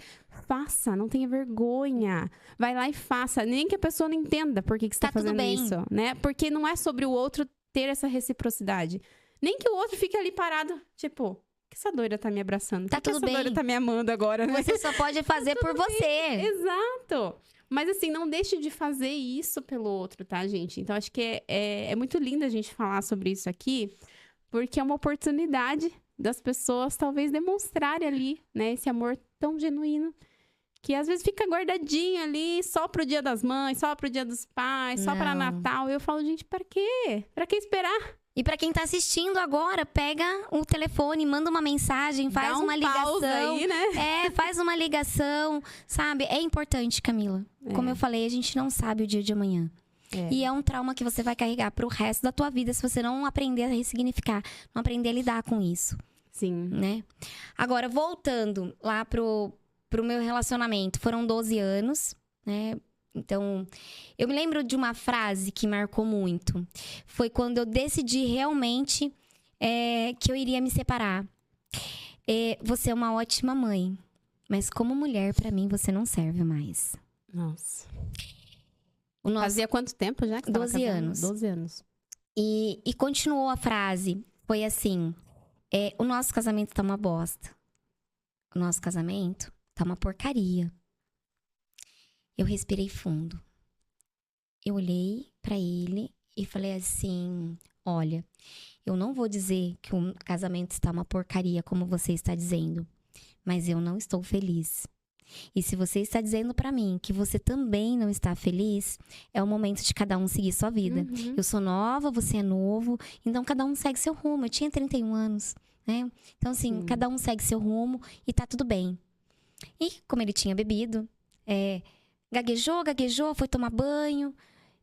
Faça, não tenha vergonha. Vai lá e faça. Nem que a pessoa não entenda por que você tá Tá tudo fazendo bem. isso, né? Porque não é sobre o outro ter essa reciprocidade. Nem que o outro fique ali parado, tipo, por que essa doida tá me abraçando? Tá Por que tudo essa doida bem. tá me amando agora, né? Você só pode fazer por você. Exato. Mas assim, não deixe de fazer isso pelo outro, tá, gente? Então, acho que é muito lindo a gente falar sobre isso aqui, porque é uma oportunidade das pessoas talvez demonstrarem ali, né, esse amor tão genuíno, que às vezes fica guardadinho ali só pro Dia das Mães, só pro Dia dos Pais, só pra Não. Natal. E eu falo, gente, pra quê? Pra que esperar? E pra quem tá assistindo agora, pega o telefone, manda uma mensagem, faz Dá um uma ligação. pausa aí, né? Faz uma ligação, sabe? É importante, Camila. Como eu falei, a gente não sabe o dia de amanhã. E é um trauma que você vai carregar pro resto da tua vida se você não aprender a ressignificar, não aprender a lidar com isso, Sim. né? Agora, voltando lá pro meu relacionamento, foram 12 anos, né? Então, eu me lembro de uma frase que marcou muito. Foi quando eu decidi realmente que eu iria me separar. Você é uma ótima mãe, mas como mulher, pra mim, você não serve mais. Nossa. O nosso... Fazia quanto tempo já que você tava 12 casada? anos. 12 anos. E continuou a frase. Foi assim: o nosso casamento tá uma bosta. O nosso casamento tá uma porcaria. Eu respirei fundo. Eu olhei pra ele e falei assim: olha, eu não vou dizer que o casamento está uma porcaria, como você está dizendo, mas eu não estou feliz. E se você está dizendo pra mim que você também não está feliz, é o momento de cada um seguir sua vida. Uhum. Eu sou nova, você é novo, então cada um segue seu rumo. Eu tinha 31 anos, né? Então, assim, cada um segue seu rumo e tá tudo bem. E como ele tinha bebido, gaguejou, foi tomar banho,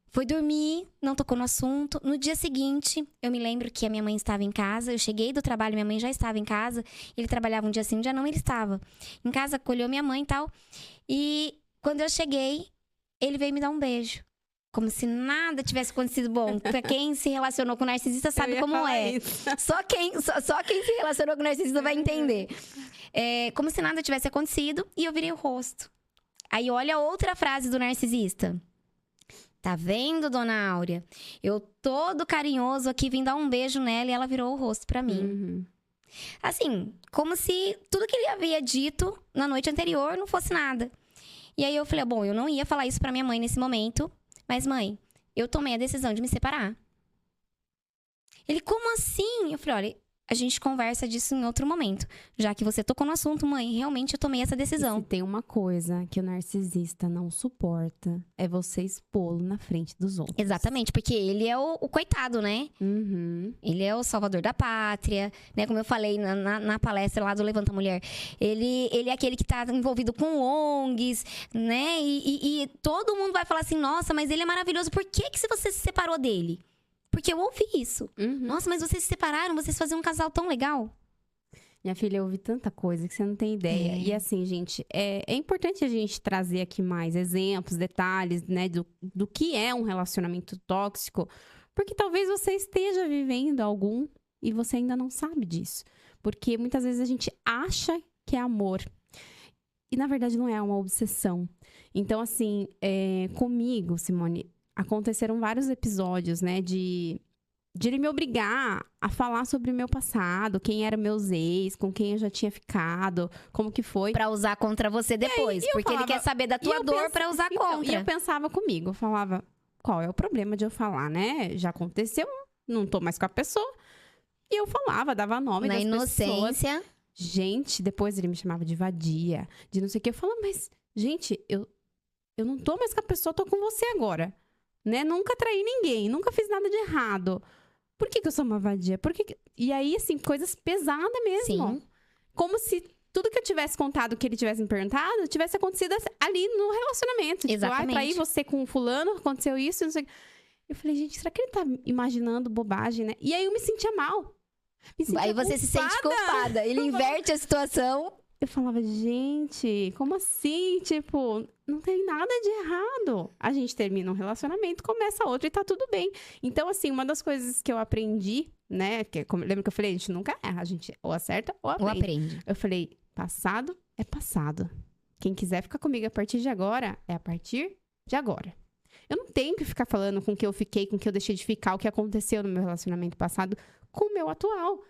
foi dormir, não tocou no assunto. No dia seguinte, eu me lembro que a minha mãe estava em casa. Eu cheguei do trabalho, minha mãe já estava em casa. Ele trabalhava um dia sim, um dia não, ele estava em casa, acolheu minha mãe e tal. E quando eu cheguei, ele veio me dar um beijo. Como se nada tivesse acontecido. Bom, pra quem se relacionou com narcisista sabe como é. Só quem se relacionou com narcisista vai entender. Como se nada tivesse acontecido. E eu virei o rosto. Aí olha outra frase do narcisista. Tá vendo, dona Áurea? Eu todo carinhoso aqui vim dar um beijo nela e ela virou o rosto pra mim. Uhum. Assim, como se tudo que ele havia dito na noite anterior não fosse nada. E aí eu falei, bom, eu não ia falar isso pra minha mãe nesse momento, mas mãe, eu tomei a decisão de me separar. Ele, como assim? Eu falei, olha, a gente conversa disso em outro momento. Já que você tocou no assunto, mãe, realmente eu tomei essa decisão. E se tem uma coisa que o narcisista não suporta, é você expô-lo na frente dos outros. Exatamente, porque ele é o coitado, né? Uhum. Ele é o salvador da pátria, né? Como eu falei na palestra lá do Levanta Mulher. Ele é aquele que tá envolvido com ONGs, né? E todo mundo vai falar assim, nossa, mas ele é maravilhoso. Por que você se separou dele? Porque eu ouvi isso. Uhum. Nossa, mas vocês se separaram, vocês faziam um casal tão legal. Minha filha, eu ouvi tanta coisa que você não tem ideia. E assim, gente, é importante a gente trazer aqui mais exemplos, detalhes, né, do que é um relacionamento tóxico, porque talvez você esteja vivendo algum e você ainda não sabe disso. Porque muitas vezes a gente acha que é amor. E na verdade não é uma obsessão. Então, assim, comigo, Simone, aconteceram vários episódios, né, de ele me obrigar a falar sobre o meu passado, quem eram meus ex, com quem eu já tinha ficado, como que foi. Pra usar contra você depois. E eu Porque ele falava- quer saber da tua dor pra usar Então, contra. e eu pensava comigo, eu falava, qual é o problema de eu falar, né? Já aconteceu, não tô mais com a pessoa. E eu falava, dava nome Na das inocência. pessoas. Gente, depois ele me chamava de vadia, de não sei o que. Eu falava, mas, gente, eu não tô mais com a pessoa, tô com você agora. Né? Nunca traí ninguém, nunca fiz nada de errado. Por que eu sou uma vadia? E aí, assim, coisas pesadas mesmo. Sim. Como se tudo que eu tivesse contado, que ele tivesse me perguntado, tivesse acontecido ali no relacionamento. Exatamente. Tipo, traí você com o fulano, aconteceu isso, não sei o que. Eu falei, gente, será que ele tá imaginando bobagem, né? E aí eu me sentia mal. Aí você se sente culpada. Ele inverte a situação. Eu falava, gente, como assim? Tipo, não tem nada de errado. A gente termina um relacionamento, começa outro e tá tudo bem. Então, assim, uma das coisas que eu aprendi, né? Lembra que eu falei? A gente nunca erra. A gente ou acerta ou aprende. Ou aprende. Eu falei, passado é passado. Quem quiser ficar comigo a partir de agora, é a partir de agora. Eu não tenho que ficar falando com que eu fiquei, com que eu deixei de ficar, o que aconteceu no meu relacionamento passado com o meu atual.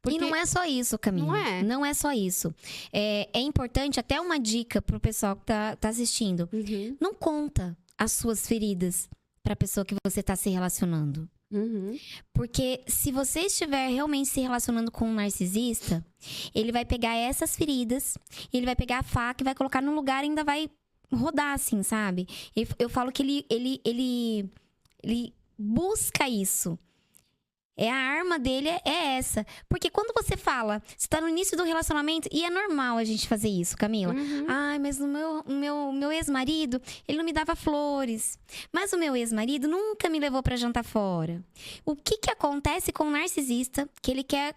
Porque... E não é só isso, Camila. Não é? Não é só isso. É importante, até uma dica pro pessoal que tá assistindo. Uhum. Não conta as suas feridas pra pessoa que você tá se relacionando. Uhum. Porque se você estiver realmente se relacionando com um narcisista, ele vai pegar essas feridas, ele vai pegar a faca e vai colocar no lugar e ainda vai rodar, assim, sabe? Eu falo que ele busca isso. A arma dele é essa. Porque quando você fala, você tá no início do relacionamento, e é normal a gente fazer isso, Camila. Uhum. Ai, mas o meu ex-marido, ele não me dava flores. Mas o meu ex-marido nunca me levou pra jantar fora. O que acontece com o narcisista? Que ele quer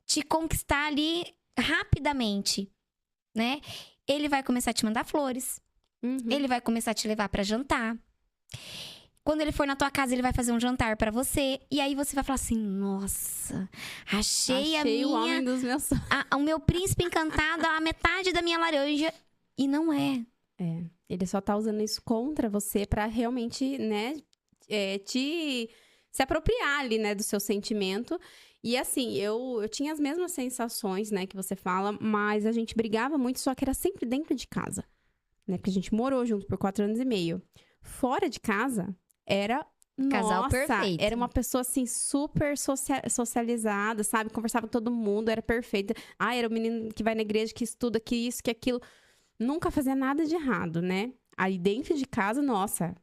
te conquistar ali rapidamente, né? Ele vai começar a te mandar flores. Uhum. Ele vai começar a te levar pra jantar. Quando ele for na tua casa, ele vai fazer um jantar pra você. E aí você vai falar assim, nossa, achei o homem dos meus sonhos. o meu príncipe encantado, a metade da minha laranja. E não é. Ele só tá usando isso contra você pra realmente, né, se apropriar ali, né, do seu sentimento. E assim, eu tinha as mesmas sensações, né, que você fala, mas a gente brigava muito, só que era sempre dentro de casa, né, porque a gente morou junto por 4 anos e meio. Fora de casa, era... Casal Nossa, perfeito. Era uma pessoa, assim, super socializada, sabe? Conversava com todo mundo, era perfeita. Era o menino que vai na igreja, que estuda, que isso, que aquilo. Nunca fazia nada de errado, né? Aí dentro de casa, nossa,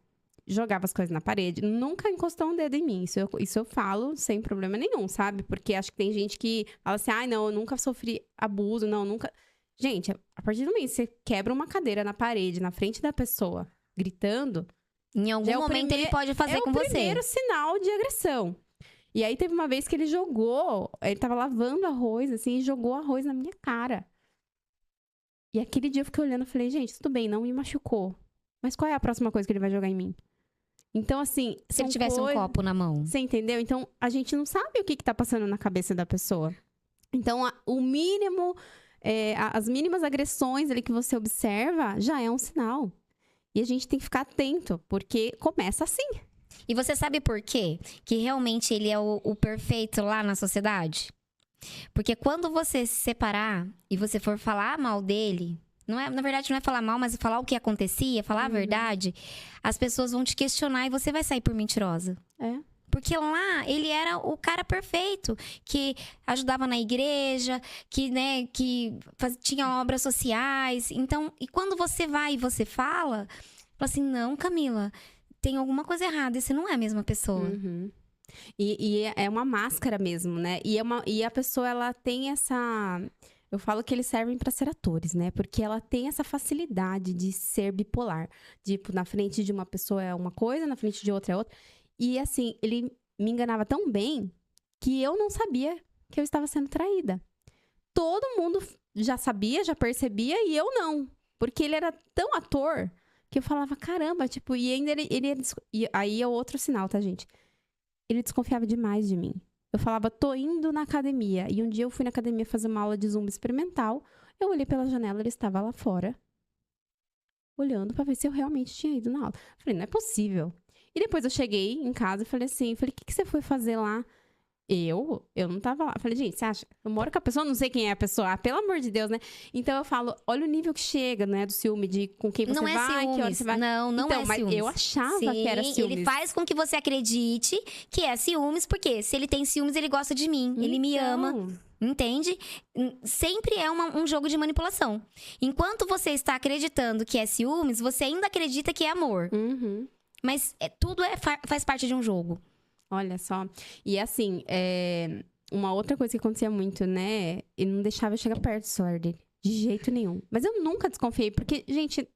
jogava as coisas na parede. Nunca encostou um dedo em mim. Isso eu falo sem problema nenhum, sabe? Porque acho que tem gente que fala assim, não, eu nunca sofri abuso, não, nunca... Gente, a partir do momento que você quebra uma cadeira na parede, na frente da pessoa, gritando... Em algum momento ele pode fazer com você. É o primeiro sinal de agressão. E aí teve uma vez que ele tava lavando arroz, assim, e jogou arroz na minha cara. E aquele dia eu fiquei olhando e falei, gente, tudo bem, não me machucou. Mas qual é a próxima coisa que ele vai jogar em mim? Então, assim... Se ele tivesse um copo na mão. Você entendeu? Então, a gente não sabe o que tá passando na cabeça da pessoa. Então, o mínimo... as mínimas agressões ali que você observa, já é um sinal. E a gente tem que ficar atento, porque começa assim. E você sabe por quê? Que realmente ele é o perfeito lá na sociedade? Porque quando você se separar e você for falar mal dele... na verdade, não é falar mal, mas falar o que acontecia, falar a verdade. As pessoas vão te questionar e você vai sair por mentirosa. Porque lá, ele era o cara perfeito, que ajudava na igreja, que tinha obras sociais. Então, e quando você vai e você fala assim, não, Camila, tem alguma coisa errada, você não é a mesma pessoa. Uhum. E é uma máscara mesmo, né? E a pessoa, ela tem essa... Eu falo que eles servem para ser atores, né? Porque ela tem essa facilidade de ser bipolar. Tipo, na frente de uma pessoa é uma coisa, na frente de outra é outra. E assim, ele me enganava tão bem que eu não sabia que eu estava sendo traída. Todo mundo já sabia, já percebia, e eu não. Porque ele era tão ator que eu falava, caramba, tipo... E ainda e aí é outro sinal, tá, gente? Ele desconfiava demais de mim. Eu falava, tô indo na academia. E um dia eu fui na academia fazer uma aula de zumba experimental. Eu olhei pela janela, ele estava lá fora. Olhando pra ver se eu realmente tinha ido na aula. Falei, não é possível. E depois eu cheguei em casa e falei assim, o que você foi fazer lá? Eu não tava lá. Falei, gente, você acha? Eu moro com a pessoa, não sei quem é a pessoa. Ah, pelo amor de Deus, né? Então eu falo, olha o nível que chega, né? Do ciúme, de com quem você Não é vai, que hora ciúmes. você vai. Não Então, é mas ciúmes. eu achava Sim, que era ciúmes. ele faz com que você acredite que é ciúmes, porque se ele tem ciúmes, ele gosta de mim, ele me ama, entende? Sempre é um jogo de manipulação. Enquanto você está acreditando que é ciúmes, você ainda acredita que é amor. Uhum. Mas tudo faz parte de um jogo. Olha só. E assim, uma outra coisa que acontecia muito, né? Ele não deixava eu chegar perto do celular dele. De jeito nenhum. Mas eu nunca desconfiei, porque, gente,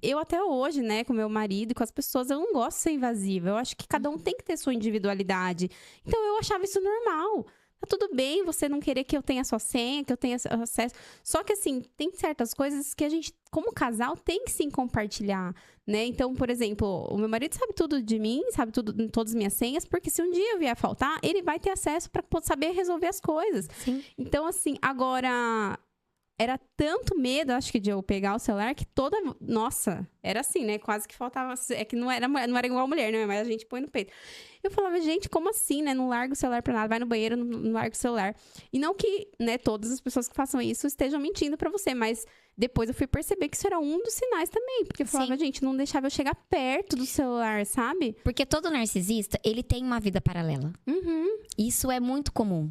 eu até hoje, né, com meu marido e com as pessoas, eu não gosto de ser invasiva. Eu acho que cada um tem que ter sua individualidade. Então eu achava isso normal. Tá tudo bem você não querer que eu tenha sua senha, que eu tenha acesso. Só que, assim, tem certas coisas que a gente, como casal, tem que sim compartilhar, né? Então, por exemplo, o meu marido sabe tudo de mim, sabe tudo, todas as minhas senhas, porque se um dia eu vier a faltar, ele vai ter acesso para saber resolver as coisas. Sim. Então, assim, agora... Era tanto medo, acho que, de eu pegar o celular, que toda... Nossa, era assim, né? Quase que faltava... É que não era igual a mulher, né? Mas a gente põe no peito. Eu falava, gente, como assim, né? Não larga o celular pra nada. Vai no banheiro, não larga o celular. E não que, né, todas as pessoas que façam isso estejam mentindo pra você. Mas depois eu fui perceber que isso era um dos sinais também. Porque eu falava, gente, não deixava eu chegar perto do celular, sabe? Porque todo narcisista, ele tem uma vida paralela. Uhum. Isso é muito comum.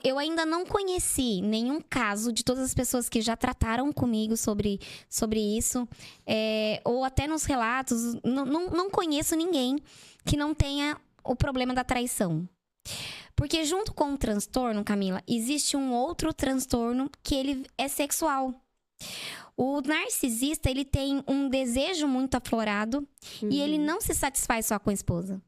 Eu ainda não conheci nenhum caso de todas as pessoas que já trataram comigo sobre isso. Ou até nos relatos, não conheço ninguém que não tenha o problema da traição. Porque junto com o transtorno, Camila, existe um outro transtorno que ele é sexual. O narcisista, ele tem um desejo muito aflorado e ele não se satisfaz só com a esposa.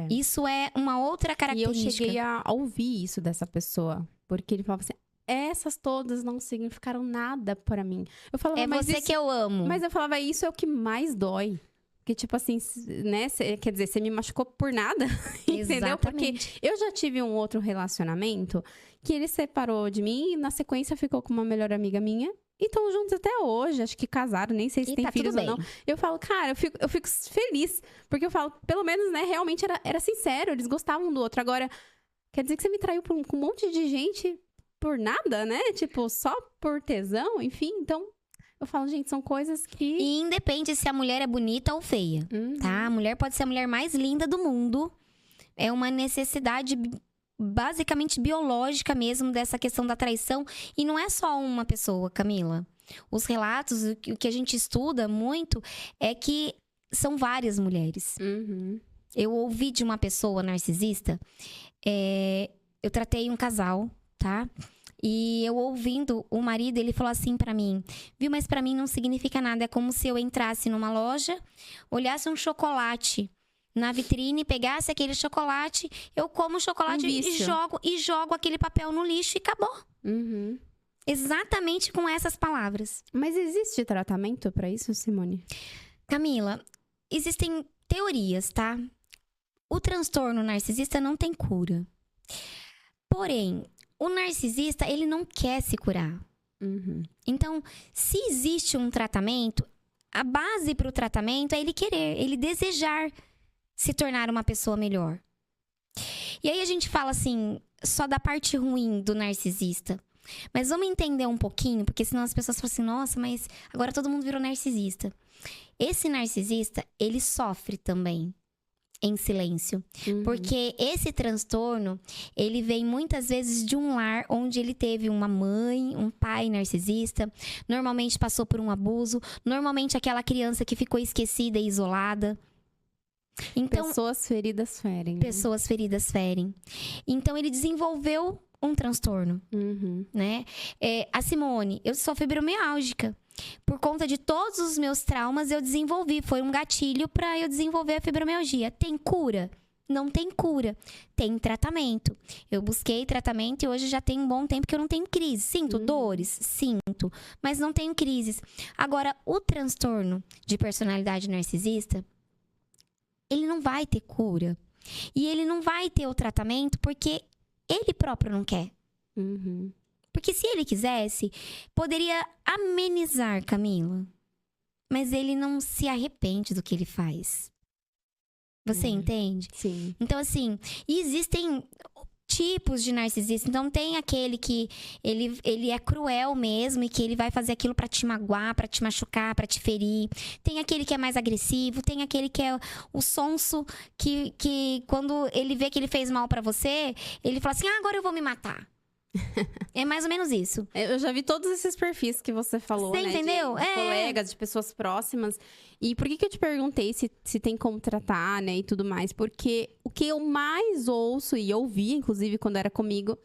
Isso é uma outra característica. E eu cheguei a ouvir isso dessa pessoa. Porque ele falava assim, essas todas não significaram nada pra mim. Eu falava, mas você isso... que eu amo. Mas eu falava, isso é o que mais dói. Porque, tipo assim, né? Quer dizer, você me machucou por nada. Entendeu? Porque eu já tive um outro relacionamento que ele separou de mim e, na sequência, ficou com uma melhor amiga minha. E estão juntos até hoje. Acho que casaram, nem sei se tem filhos ou não. Eu falo, cara, eu fico feliz. Porque eu falo, pelo menos, né, realmente era sincero. Eles gostavam um do outro. Agora, quer dizer que você me traiu com um monte de gente por nada, né? Tipo, só por tesão, enfim. Então, eu falo, gente, são coisas que... E independe se a mulher é bonita ou feia, tá? A mulher pode ser a mulher mais linda do mundo. É uma necessidade... basicamente biológica mesmo dessa questão da traição. E não é só uma pessoa, Camila. Os relatos, o que a gente estuda muito é que são várias mulheres. Eu ouvi de uma pessoa narcisista, eu tratei um casal, tá? E eu ouvindo o marido, ele falou assim pra mim, viu, mas pra mim não significa nada. É como se eu entrasse numa loja, olhasse um chocolate na vitrine, pegasse aquele chocolate, eu como o chocolate e jogo aquele papel no lixo e acabou. Exatamente com essas palavras. Mas existe tratamento pra isso, Simone? Camila, existem teorias, tá? O transtorno narcisista não tem cura. Porém, o narcisista, ele não quer se curar. Então, se existe um tratamento, a base para o tratamento é ele querer, ele desejar se tornar uma pessoa melhor. E aí a gente fala assim, só da parte ruim do narcisista. Mas vamos entender um pouquinho, porque senão as pessoas falam assim, nossa, mas agora todo mundo virou narcisista. Esse narcisista, ele sofre também em silêncio. Porque esse transtorno, ele vem muitas vezes de um lar onde ele teve uma mãe, um pai narcisista, normalmente passou por um abuso, normalmente aquela criança que ficou esquecida e isolada. Então, pessoas feridas ferem. Né? Pessoas feridas ferem. Então, ele desenvolveu um transtorno, né? A Simone, eu sou fibromialgica. Por conta de todos os meus traumas, eu desenvolvi. Foi um gatilho para eu desenvolver a fibromialgia. Tem cura? Não tem cura. Tem tratamento. Eu busquei tratamento e hoje já tem um bom tempo que eu não tenho crise. Sinto dores? Sinto. Mas não tenho crises. Agora, o transtorno de personalidade narcisista, ele não vai ter cura. E ele não vai ter o tratamento porque ele próprio não quer. Porque se ele quisesse, poderia amenizar, Camila. Mas ele não se arrepende do que ele faz. Você entende? Sim. Então, assim, existem tipos de narcisista. Então, tem aquele que ele é cruel mesmo e que ele vai fazer aquilo pra te magoar, pra te machucar, pra te ferir. Tem aquele que é mais agressivo, tem aquele que é o sonso que quando ele vê que ele fez mal pra você, ele fala assim, agora eu vou me matar. É mais ou menos isso. Eu já vi todos esses perfis que você falou, Você né? entendeu? De colegas, de pessoas próximas. E por que eu te perguntei se tem como tratar, né? E tudo mais? Porque o que eu mais ouço e ouvi, inclusive, quando era comigo,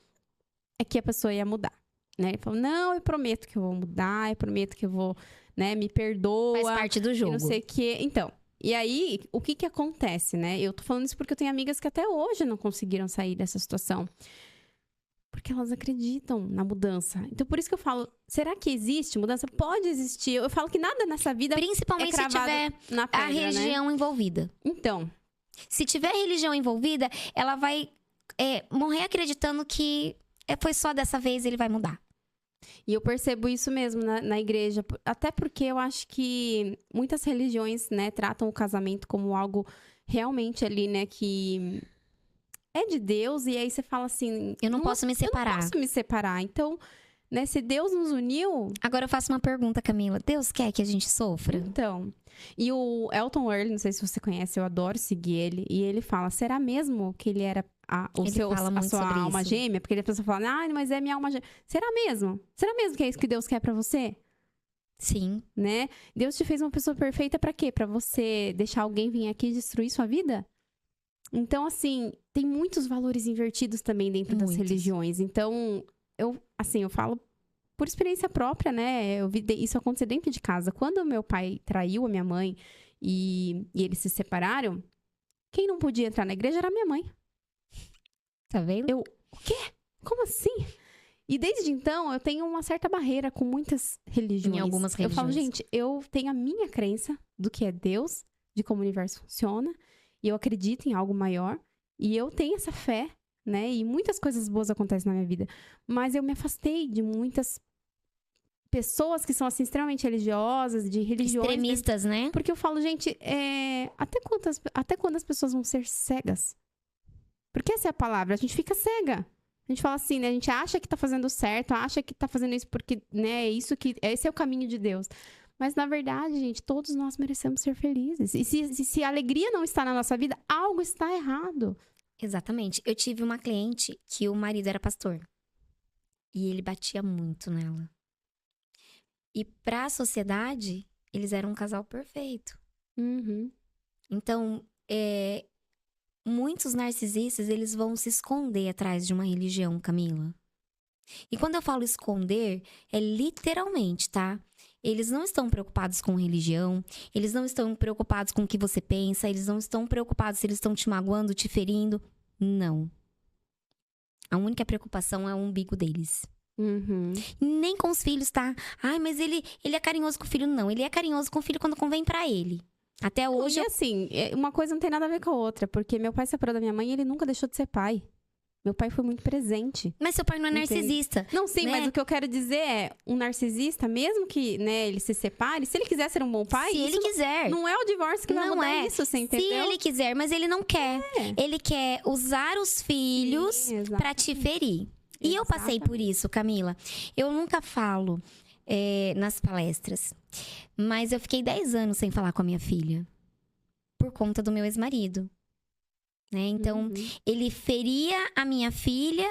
é que a pessoa ia mudar, né? Ele falou, não, eu prometo que eu vou mudar, eu prometo que eu vou, né? Me perdoa. Faz parte do jogo. E não sei o quê. Então, e aí, o que acontece, né? Eu tô falando isso porque eu tenho amigas que até hoje não conseguiram sair dessa situação. Porque elas acreditam na mudança. Então, por isso que eu falo, será que existe mudança? Pode existir. Eu falo que nada nessa vida Principalmente é se tiver na pedra, a religião envolvida. Então. Se tiver religião envolvida, ela vai morrer acreditando que foi só dessa vez ele vai mudar. E eu percebo isso mesmo na igreja. Até porque eu acho que muitas religiões, né, tratam o casamento como algo realmente ali, né, que é de Deus. E aí você fala assim... Eu não posso me separar. Eu não posso me separar. Então, né, se Deus nos uniu... Agora eu faço uma pergunta, Camila. Deus quer que a gente sofra? Então... E o Elton Earl, não sei se você conhece, eu adoro seguir ele. E ele fala, será mesmo que ele era a sua alma gêmea? Porque a pessoa fala, mas é minha alma gêmea. Será mesmo? Será mesmo que é isso que Deus quer pra você? Sim. Né? Deus te fez uma pessoa perfeita pra quê? Pra você deixar alguém vir aqui e destruir sua vida? Então, assim, tem muitos valores invertidos também dentro das religiões. Então, eu falo por experiência própria, né? Eu vi isso acontecer dentro de casa. Quando meu pai traiu a minha mãe e eles se separaram, quem não podia entrar na igreja era a minha mãe. Tá vendo? O quê? Como assim? E desde então, eu tenho uma certa barreira com muitas religiões. Em algumas religiões. Eu falo, gente, eu tenho a minha crença do que é Deus, de como o universo funciona, e eu acredito em algo maior, e eu tenho essa fé, né? E muitas coisas boas acontecem na minha vida. Mas eu me afastei de muitas pessoas que são, assim, extremamente religiosas, de religiões... Extremistas, né? Porque eu falo, gente, até quando as pessoas vão ser cegas? Porque essa é a palavra, a gente fica cega. A gente fala assim, né? A gente acha que tá fazendo certo, acha que tá fazendo isso porque, né, esse é o caminho de Deus. Mas, na verdade, gente, todos nós merecemos ser felizes. E se a alegria não está na nossa vida, algo está errado. Exatamente. Eu tive uma cliente que o marido era pastor. E ele batia muito nela. E pra sociedade, eles eram um casal perfeito. Uhum. Então, muitos narcisistas, eles vão se esconder atrás de uma religião, Camila. E quando eu falo esconder, é literalmente, tá? Eles não estão preocupados com religião, eles não estão preocupados com o que você pensa, eles não estão preocupados se eles estão te magoando, te ferindo. Não. A única preocupação é o umbigo deles. Uhum. Nem com os filhos, tá? Ai, mas ele é carinhoso com o filho. Não, ele é carinhoso com o filho quando convém pra ele. Até hoje... E assim, uma coisa não tem nada a ver com a outra. Porque meu pai separou da minha mãe e ele nunca deixou de ser pai. Meu pai foi muito presente. Mas seu pai não é narcisista. Não, sim, né? mas o que eu quero dizer é... Um narcisista, mesmo que, né, ele se separe... Se ele quiser ser um bom pai... Se ele quiser. Não é o divórcio que vai mudar isso, você entendeu? Se ele quiser, mas ele não quer. Ele quer usar os filhos pra te ferir. E eu passei por isso, Camila. Eu nunca falo nas palestras. Mas eu fiquei 10 anos sem falar com a minha filha. Por conta do meu ex-marido. Né? Então, ele feria a minha filha,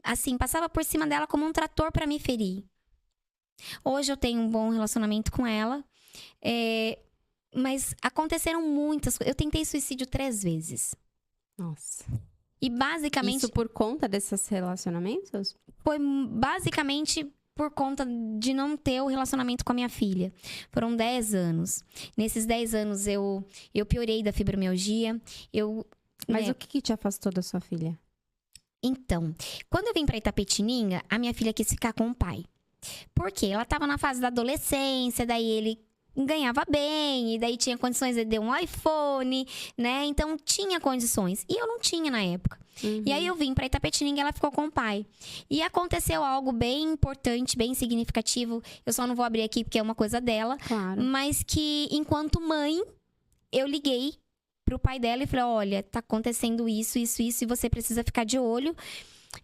assim, passava por cima dela como um trator pra me ferir. Hoje eu tenho um bom relacionamento com ela, mas aconteceram muitas coisas. Eu tentei suicídio 3 vezes. Nossa. E basicamente... Isso por conta desses relacionamentos? Foi basicamente por conta de não ter o relacionamento com a minha filha. Foram 10 anos. Nesses 10 anos eu piorei da fibromialgia. Mas o que te afastou da sua filha? Então, quando eu vim pra Itapetininga, a minha filha quis ficar com o pai. Por quê? Ela tava na fase da adolescência, daí ele ganhava bem, e daí tinha condições de ter um iPhone, né? Então, tinha condições. E eu não tinha na época. E aí, eu vim pra Itapetininga e ela ficou com o pai. E aconteceu algo bem importante, bem significativo. Eu só não vou abrir aqui porque é uma coisa dela. Claro. Mas que, enquanto mãe, eu liguei pro pai dela e falei, olha, tá acontecendo isso, isso, isso, e você precisa ficar de olho.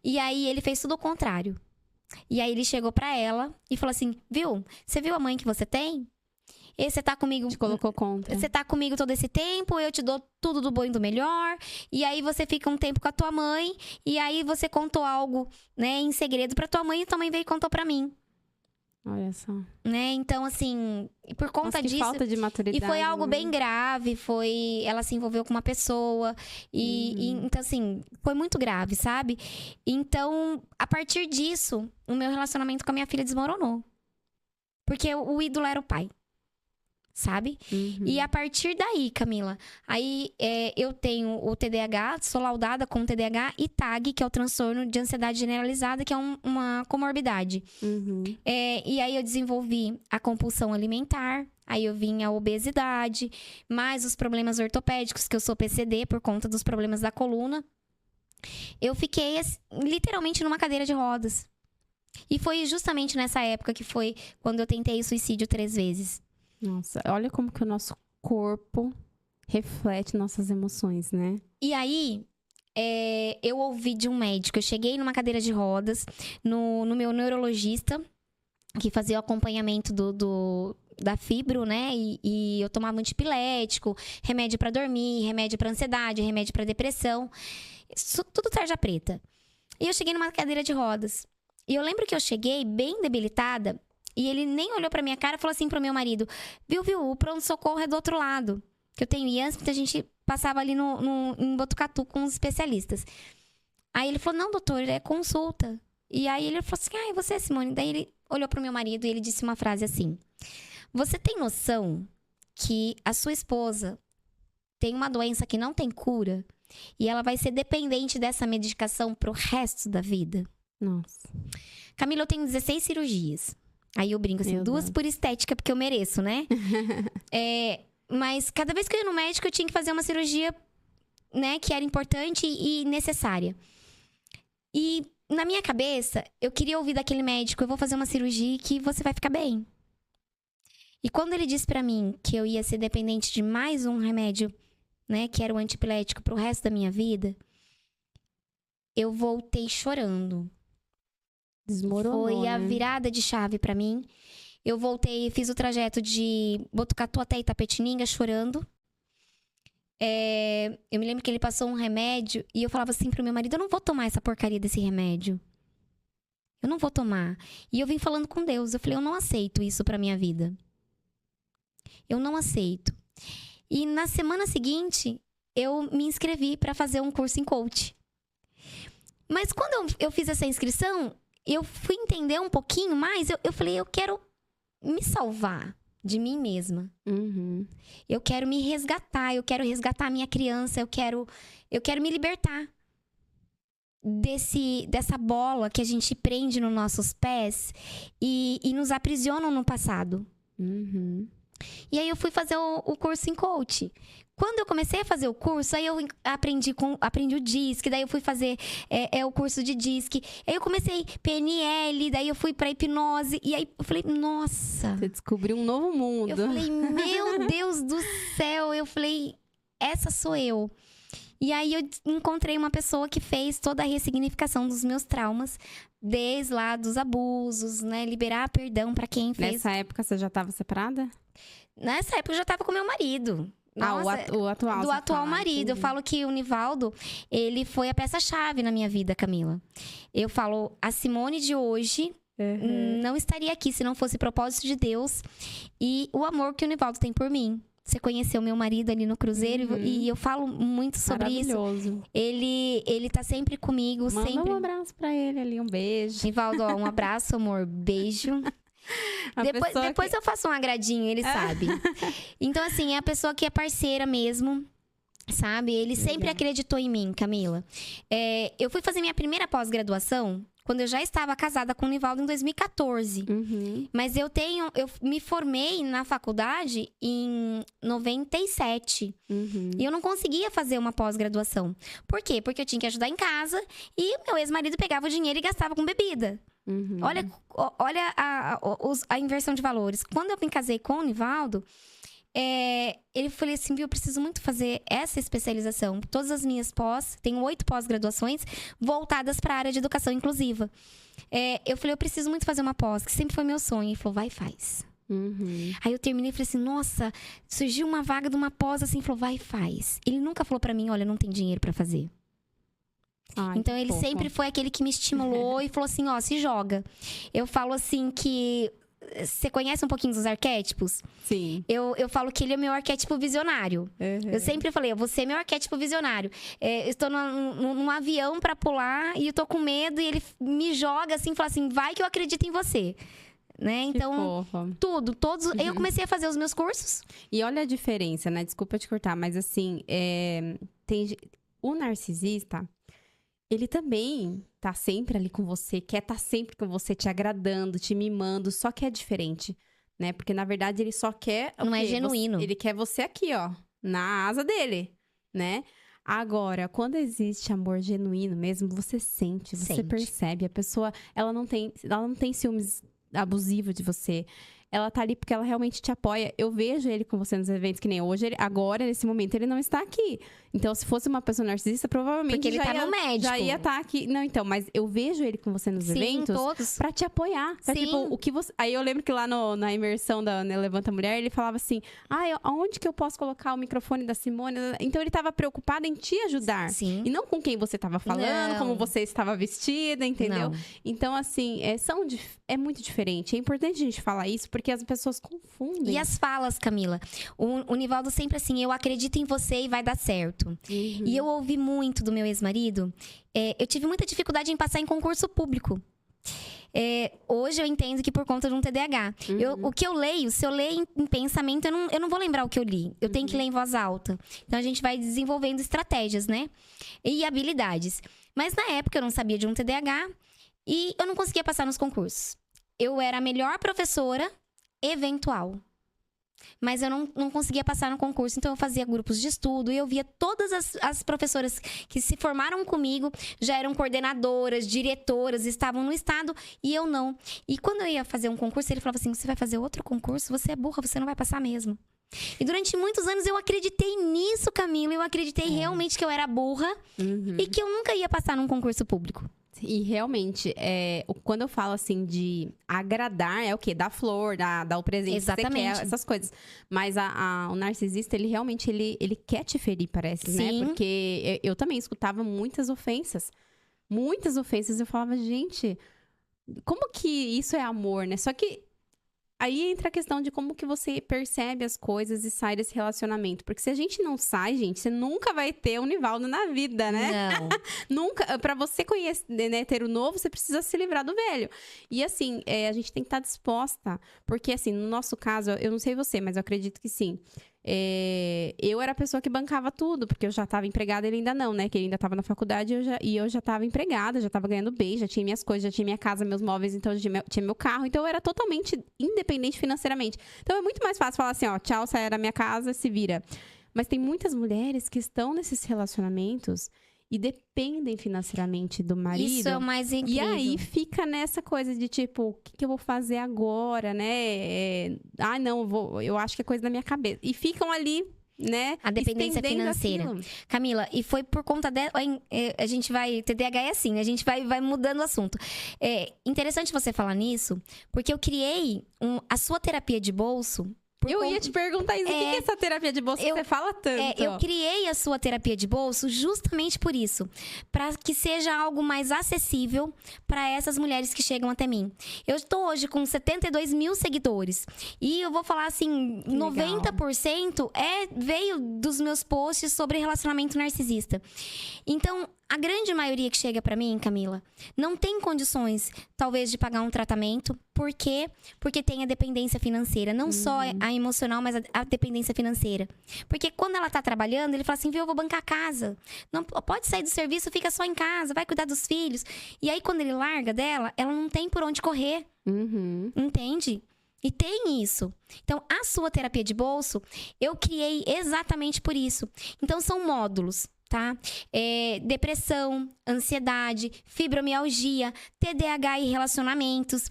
E aí ele fez tudo o contrário. E aí ele chegou pra ela e falou assim, viu? Você viu a mãe que você tem? E você tá comigo... Te colocou contra. Você tá comigo todo esse tempo, eu te dou tudo do bom e do melhor. E aí você fica um tempo com a tua mãe. E aí você contou algo, né, em segredo pra tua mãe. E tua mãe veio e contou pra mim. Olha só. Né? Então, assim, por conta Nossa, que disso... falta de maturidade. E foi algo né? bem grave, ela se envolveu com uma pessoa, então assim, foi muito grave, sabe? Então, a partir disso, o meu relacionamento com a minha filha desmoronou. Porque o ídolo era o pai, sabe? E a partir daí, Camila, aí eu tenho o TDAH, sou laudada com TDAH e TAG, que é o transtorno de ansiedade generalizada, que é uma comorbidade. E aí eu desenvolvi a compulsão alimentar, aí eu vim a obesidade, mais os problemas ortopédicos, que eu sou PCD por conta dos problemas da coluna. Eu fiquei literalmente numa cadeira de rodas. E foi justamente nessa época que foi quando eu tentei suicídio 3 vezes. Nossa, olha como que o nosso corpo reflete nossas emoções, né? E aí, eu ouvi de um médico. Eu cheguei numa cadeira de rodas, no meu neurologista, que fazia o acompanhamento da fibro, né? E eu tomava antipilético, remédio pra dormir, remédio pra ansiedade, remédio pra depressão. Isso, tudo tarja preta. E eu cheguei numa cadeira de rodas. E eu lembro que eu cheguei bem debilitada. E ele nem olhou pra minha cara e falou assim pro meu marido: Viu, o pronto-socorro é do outro lado. Que eu tenho IANS, então a gente passava ali em Botucatu com os especialistas. Aí ele falou: Não, doutor, é consulta. E aí ele falou assim: e você, Simone? Daí ele olhou pro meu marido e ele disse uma frase assim: Você tem noção que a sua esposa tem uma doença que não tem cura e ela vai ser dependente dessa medicação pro resto da vida? Nossa. Camila, eu tenho 16 cirurgias. Aí eu brinco assim, 2 por estética, porque eu mereço, né? Mas cada vez que eu ia no médico, eu tinha que fazer uma cirurgia, né, que era importante e necessária. E na minha cabeça, eu queria ouvir daquele médico: eu vou fazer uma cirurgia que você vai ficar bem. E quando ele disse pra mim que eu ia ser dependente de mais um remédio, né, que era o antipilético pro resto da minha vida, eu voltei chorando. Desmoronou, Foi a né? virada de chave pra mim. Eu voltei, fiz o trajeto de Botucatu até Itapetininga chorando. Eu me lembro que ele passou um remédio e eu falava assim pro meu marido: eu não vou tomar essa porcaria desse remédio. Eu não vou tomar. E eu vim falando com Deus. Eu falei: eu não aceito isso pra minha vida. Eu não aceito. E na semana seguinte, eu me inscrevi pra fazer um curso em coach. Mas quando eu fiz essa inscrição, eu fui entender um pouquinho mais. Eu falei: eu quero me salvar de mim mesma. Eu quero me resgatar. Eu quero resgatar a minha criança. Eu quero me libertar dessa bola que a gente prende nos nossos pés e nos aprisionam no passado. E aí eu fui fazer o curso em coach. Quando eu comecei a fazer o curso, aí eu aprendi o DISC, daí eu fui fazer o curso de DISC. Aí eu comecei PNL, daí eu fui pra hipnose. E aí eu falei: nossa! Você descobriu um novo mundo. Eu falei: meu Deus do céu! Eu falei: essa sou eu. E aí eu encontrei uma pessoa que fez toda a ressignificação dos meus traumas, desde lá dos abusos, né? Liberar perdão pra quem fez. Nessa época você já estava separada? Nessa época eu já tava com meu marido. Nossa, o atual. Do atual marido. Entendi. Eu falo que o Nivaldo, ele foi a peça-chave na minha vida, Camila. Eu falo, a Simone de hoje não estaria aqui se não fosse propósito de Deus e o amor que o Nivaldo tem por mim. Você conheceu meu marido ali no cruzeiro e eu falo muito sobre isso. Ele tá sempre comigo. Manda sempre... um abraço pra ele ali, um beijo. Nivaldo, ó, um abraço, amor, beijo. Depois eu faço um agradinho, ele sabe. Então, assim, é a pessoa que é parceira mesmo, sabe? Ele sempre acreditou em mim, Camila. Eu fui fazer minha primeira pós-graduação quando eu já estava casada com o Nivaldo em 2014. Mas eu me formei na faculdade em 97. E eu não conseguia fazer uma pós-graduação. Por quê? Porque eu tinha que ajudar em casa e meu ex-marido pegava o dinheiro e gastava com bebida. Olha a inversão de valores. Quando eu me casei com o Nivaldo, ele falou assim, viu, eu preciso muito fazer essa especialização. Todas as minhas tenho 8 pós-graduações voltadas para a área de educação inclusiva. Eu falei, eu preciso muito fazer uma pós, que sempre foi meu sonho. Ele falou, vai e faz. Aí eu terminei e falei assim, nossa, surgiu uma vaga de uma pós assim, falou, vai e faz. Ele nunca falou pra mim, olha, não tem dinheiro pra fazer. Ai, então ele fofo. sempre foi aquele que me estimulou e falou assim, ó, se joga. Eu falo assim que você conhece um pouquinho dos arquétipos? Sim. Eu falo que ele é meu arquétipo visionário. Eu sempre falei, eu vou ser meu arquétipo visionário. Eu estou num avião pra pular e eu tô com medo e ele me joga assim, fala assim, vai que eu acredito em você. Né? Então, todos. Aí eu comecei a fazer os meus cursos. E olha a diferença, né? Desculpa te cortar, mas assim, o narcisista, ele também tá sempre ali com você, quer estar sempre com você, te agradando, te mimando, só que é diferente, né? Porque na verdade ele só quer. Não é genuíno. Ele quer você aqui, ó, na asa dele, né? Agora, quando existe amor genuíno mesmo, você sente, você percebe. A pessoa, ela não tem ciúmes abusivo de você. Ela tá ali porque ela realmente te apoia. Eu vejo ele com você nos eventos, que nem hoje. Agora, nesse momento, ele não está aqui. Então, se fosse uma pessoa narcisista, provavelmente porque ele tá no médico. Já ia estar aqui. Não, então, mas eu vejo ele com você nos eventos todos. Pra te apoiar. Pra, tipo, o que você... Aí eu lembro que lá na imersão da Levanta Mulher, ele falava assim, aonde que eu posso colocar o microfone da Simone? Então, ele tava preocupado em te ajudar. Sim. E não com quem você tava falando, como você estava vestida, entendeu? Não. Então, assim, é muito diferente. É importante a gente falar isso, porque as pessoas confundem. E as falas, Camila? O Nivaldo sempre assim, eu acredito em você e vai dar certo. E eu ouvi muito do meu ex-marido. Eu tive muita dificuldade em passar em concurso público. Hoje eu entendo que por conta de um TDAH. O que eu leio, se eu ler em pensamento, eu não vou lembrar o que eu li. Eu tenho que ler em voz alta. Então a gente vai desenvolvendo estratégias, né? E habilidades. Mas na época eu não sabia de um TDAH e eu não conseguia passar nos concursos. Eu era a melhor professora eventual. Mas eu não conseguia passar no concurso, então eu fazia grupos de estudo e eu via todas as professoras que se formaram comigo, já eram coordenadoras, diretoras, estavam no estado e eu não. E quando eu ia fazer um concurso, ele falava assim, você vai fazer outro concurso? Você é burra, você não vai passar mesmo. E durante muitos anos eu acreditei nisso, Camila, eu acreditei realmente que eu era burra e que eu nunca ia passar num concurso público. E realmente, quando eu falo assim de agradar, é o quê? Dar flor, dar o presente. Exatamente. Que você quer, essas coisas. Mas o narcisista, ele realmente, ele quer te ferir, parece, Sim. né? Porque eu também escutava muitas ofensas. Muitas ofensas. Eu falava, gente, como que isso é amor, né? Só que aí entra a questão de como que você percebe as coisas e sai desse relacionamento. Porque se a gente não sai, gente, você nunca vai ter um Nivaldo na vida, né? Não. Nunca. Pra você conhecer, né, ter o novo, você precisa se livrar do velho. E assim, a gente tem que estar disposta. Porque assim, no nosso caso, eu não sei você, mas eu acredito que sim. Eu era a pessoa que bancava tudo, porque eu já estava empregada, ele ainda não, né? Que ele ainda estava na faculdade e eu já estava empregada, já estava ganhando bem, já tinha minhas coisas, já tinha minha casa, meus móveis, então já tinha meu carro. Então eu era totalmente independente financeiramente. Então é muito mais fácil falar assim, ó, tchau, sai da minha casa, se vira. Mas tem muitas mulheres que estão nesses relacionamentos e dependem financeiramente do marido. Isso é o mais incrível. E aí fica nessa coisa de tipo, o que eu vou fazer agora, né? Não, eu acho que é coisa da minha cabeça. E ficam ali, né? A dependência financeira. Aquilo. Camila, e foi por conta dela. A gente vai. TDAH é assim, né? A gente vai mudando o assunto. Interessante você falar nisso, porque eu criei a sua terapia de bolso. Ia te perguntar isso. O que é essa terapia de bolso que você fala tanto? Eu criei a sua terapia de bolso justamente por isso. Para que seja algo mais acessível para essas mulheres que chegam até mim. Eu estou hoje com 72 mil seguidores. E eu vou falar assim, 90% veio dos meus posts sobre relacionamento narcisista. Então, a grande maioria que chega pra mim, Camila, não tem condições, talvez, de pagar um tratamento. Por quê? Porque tem a dependência financeira. Não só a emocional, mas a dependência financeira. Porque quando ela tá trabalhando, ele fala assim, viu, eu vou bancar a casa. Não pode sair do serviço, fica só em casa, vai cuidar dos filhos. E aí, quando ele larga dela, ela não tem por onde correr. Entende? E tem isso. Então, a sua terapia de bolso, eu criei exatamente por isso. Então, são módulos. tá? Depressão, ansiedade, fibromialgia, TDAH e relacionamentos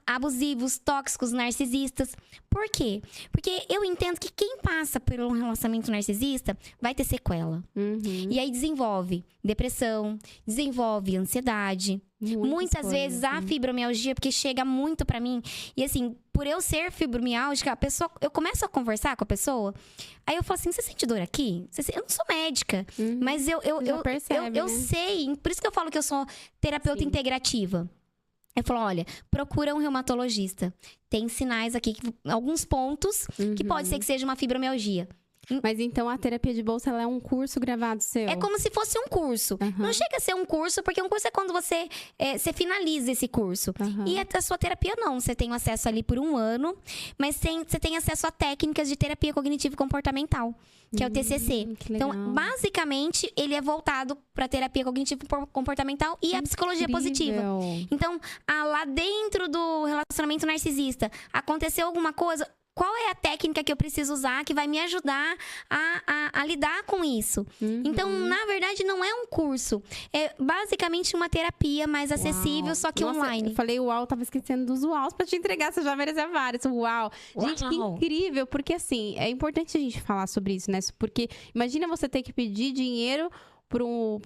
abusivos, tóxicos, narcisistas. Por quê? Porque eu entendo que quem passa por um relacionamento narcisista vai ter sequela. E aí desenvolve depressão, desenvolve ansiedade. Muitas vezes a fibromialgia, porque chega muito pra mim. E assim, por eu ser fibromialgica, eu começo a conversar com a pessoa. Aí eu falo assim, você sente dor aqui? Eu não sou médica, mas eu sei. Por isso que eu falo que eu sou terapeuta integrativa. Eu falo, olha, procura um reumatologista. Tem sinais aqui, alguns pontos, que pode ser que seja uma fibromialgia. Mas então a terapia de bolsa, ela é um curso gravado seu? É como se fosse um curso. Não chega a ser um curso, porque um curso é quando você finaliza esse curso. E a sua terapia não. Você tem acesso ali por 1 ano, mas você tem acesso a técnicas de terapia cognitivo-comportamental, que é o TCC. Então, basicamente, ele é voltado para terapia cognitivo-comportamental e a psicologia positiva. Então, lá dentro do relacionamento narcisista, aconteceu alguma coisa... Qual é a técnica que eu preciso usar que vai me ajudar a lidar com isso? Então, na verdade, não é um curso. É basicamente uma terapia mais acessível, só que online. Eu falei uau, tava esquecendo dos uaus pra te entregar, você já mereceu vários. Uau. Gente, que incrível, porque assim, é importante a gente falar sobre isso, né? Porque imagina você ter que pedir dinheiro pro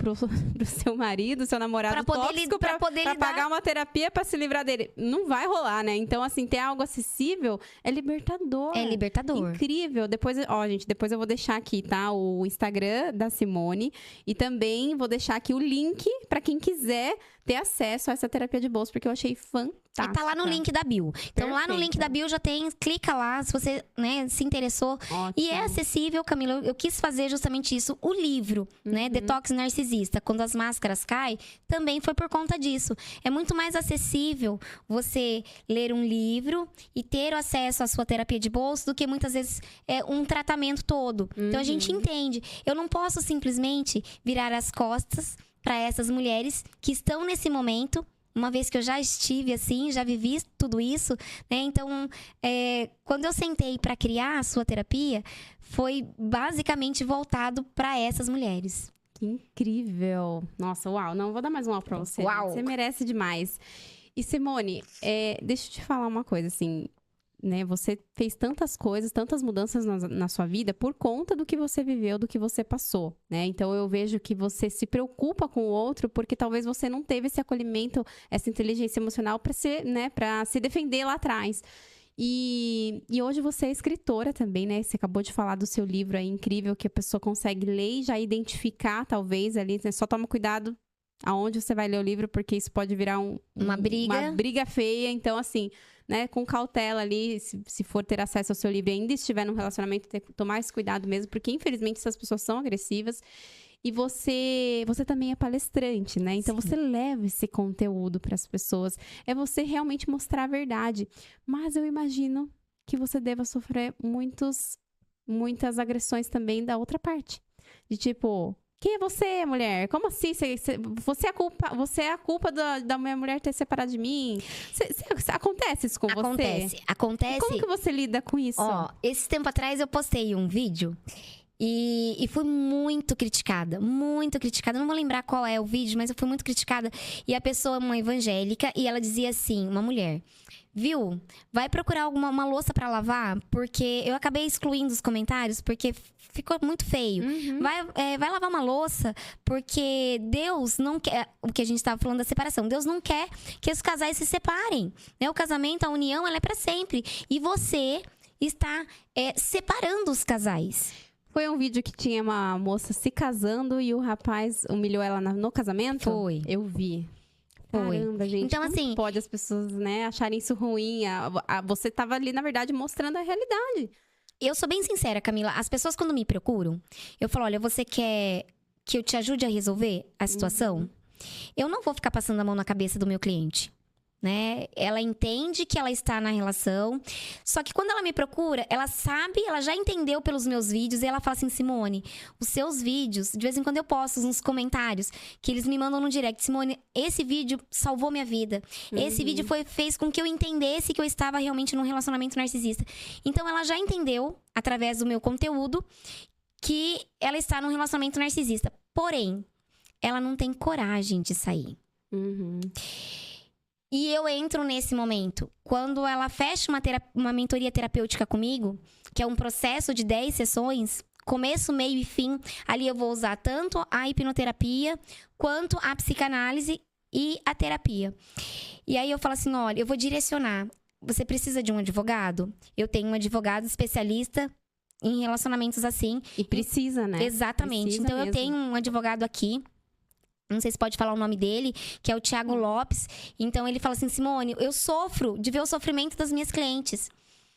seu marido, seu namorado tóxico, pra pagar uma terapia pra se livrar dele. Não vai rolar, né? Então, assim, ter algo acessível é libertador. É libertador. Incrível. Depois, gente, depois eu vou deixar aqui, tá? O Instagram da Simone. E também vou deixar aqui o link pra quem quiser ter acesso a essa terapia de bolsa, porque eu achei fantástica. E tá lá no link da bio. Então, lá no link da bio já tem, clica lá, se você, né, se interessou. Ótimo. E é acessível, Camila. Eu quis fazer justamente isso. O livro, né, Detox Narcisista, Quando as Máscaras Caem, também foi por conta disso. É muito mais acessível você ler um livro e ter acesso à sua terapia de bolsa do que muitas vezes um tratamento todo. Então, a gente entende. Eu não posso simplesmente virar as costas para essas mulheres que estão nesse momento, uma vez que eu já estive assim, já vivi tudo isso, né? Então, quando eu sentei para criar a sua terapia, foi basicamente voltado para essas mulheres. Que incrível! Nossa, uau! Não, vou dar mais um uau para você. Uau! Você merece demais. E Simone, deixa eu te falar uma coisa, assim... Né? Você fez tantas coisas, tantas mudanças na sua vida por conta do que você viveu, do que você passou, né? Então, eu vejo que você se preocupa com o outro porque talvez você não teve esse acolhimento, essa inteligência emocional para se defender lá atrás. E hoje você é escritora também, né? Você acabou de falar do seu livro aí incrível, que a pessoa consegue ler e já identificar, talvez, ali, né? Só toma cuidado aonde você vai ler o livro, porque isso pode virar uma briga feia. Então, assim, né, com cautela ali, se for ter acesso ao seu livro e ainda estiver num relacionamento, ter que tomar esse cuidado mesmo, porque infelizmente essas pessoas são agressivas. E você também é palestrante, né? Então, você leva esse conteúdo para as pessoas. É você realmente mostrar a verdade. Mas eu imagino que você deva sofrer muitas agressões também da outra parte. De tipo... Quem é você, mulher? Como assim? Você é a culpa da minha mulher ter separado de mim? Acontece isso com você? Acontece. E como que você lida com isso? Esse tempo atrás eu postei um vídeo e fui muito criticada. Muito criticada. Não vou lembrar qual é o vídeo, mas eu fui muito criticada. E a pessoa é uma evangélica e ela dizia assim, uma mulher... Viu? Vai procurar uma louça pra lavar, porque eu acabei excluindo os comentários, porque ficou muito feio. Vai lavar uma louça, porque Deus não quer... O que a gente estava falando da separação. Deus não quer que os casais se separem. Né? O casamento, a união, ela é pra sempre. E você está separando os casais. Foi um vídeo que tinha uma moça se casando e o rapaz humilhou ela no casamento? Foi. Eu vi. Caramba, gente. Então, assim... Como pode as pessoas, né, acharem isso ruim? Você estava ali, na verdade, mostrando a realidade. Eu sou bem sincera, Camila. As pessoas, quando me procuram, eu falo, olha, você quer que eu te ajude a resolver a situação? Eu não vou ficar passando a mão na cabeça do meu cliente. Né? Ela entende que ela está na relação. Só que quando ela me procura, ela sabe, ela já entendeu pelos meus vídeos. E ela fala assim, Simone, os seus vídeos, de vez em quando eu posto uns comentários que eles me mandam no direct. Simone, esse vídeo salvou minha vida. Esse vídeo fez com que eu entendesse que eu estava realmente num relacionamento narcisista. Então, ela já entendeu, através do meu conteúdo, que ela está num relacionamento narcisista. Porém, ela não tem coragem de sair. Uhum. E eu entro nesse momento. Quando ela fecha uma mentoria terapêutica comigo, que é um processo de 10 sessões, começo, meio e fim, ali eu vou usar tanto a hipnoterapia, quanto a psicanálise e a terapia. E aí eu falo assim, olha, eu vou direcionar. Você precisa de um advogado? Eu tenho um advogado especialista em relacionamentos assim. E precisa, né? Exatamente. Precisa então, mesmo. eu tenho um advogado aqui. Não sei se pode falar o nome dele, que é o Thiago Lopes. Então, ele fala assim, Simone, eu sofro de ver o sofrimento das minhas clientes.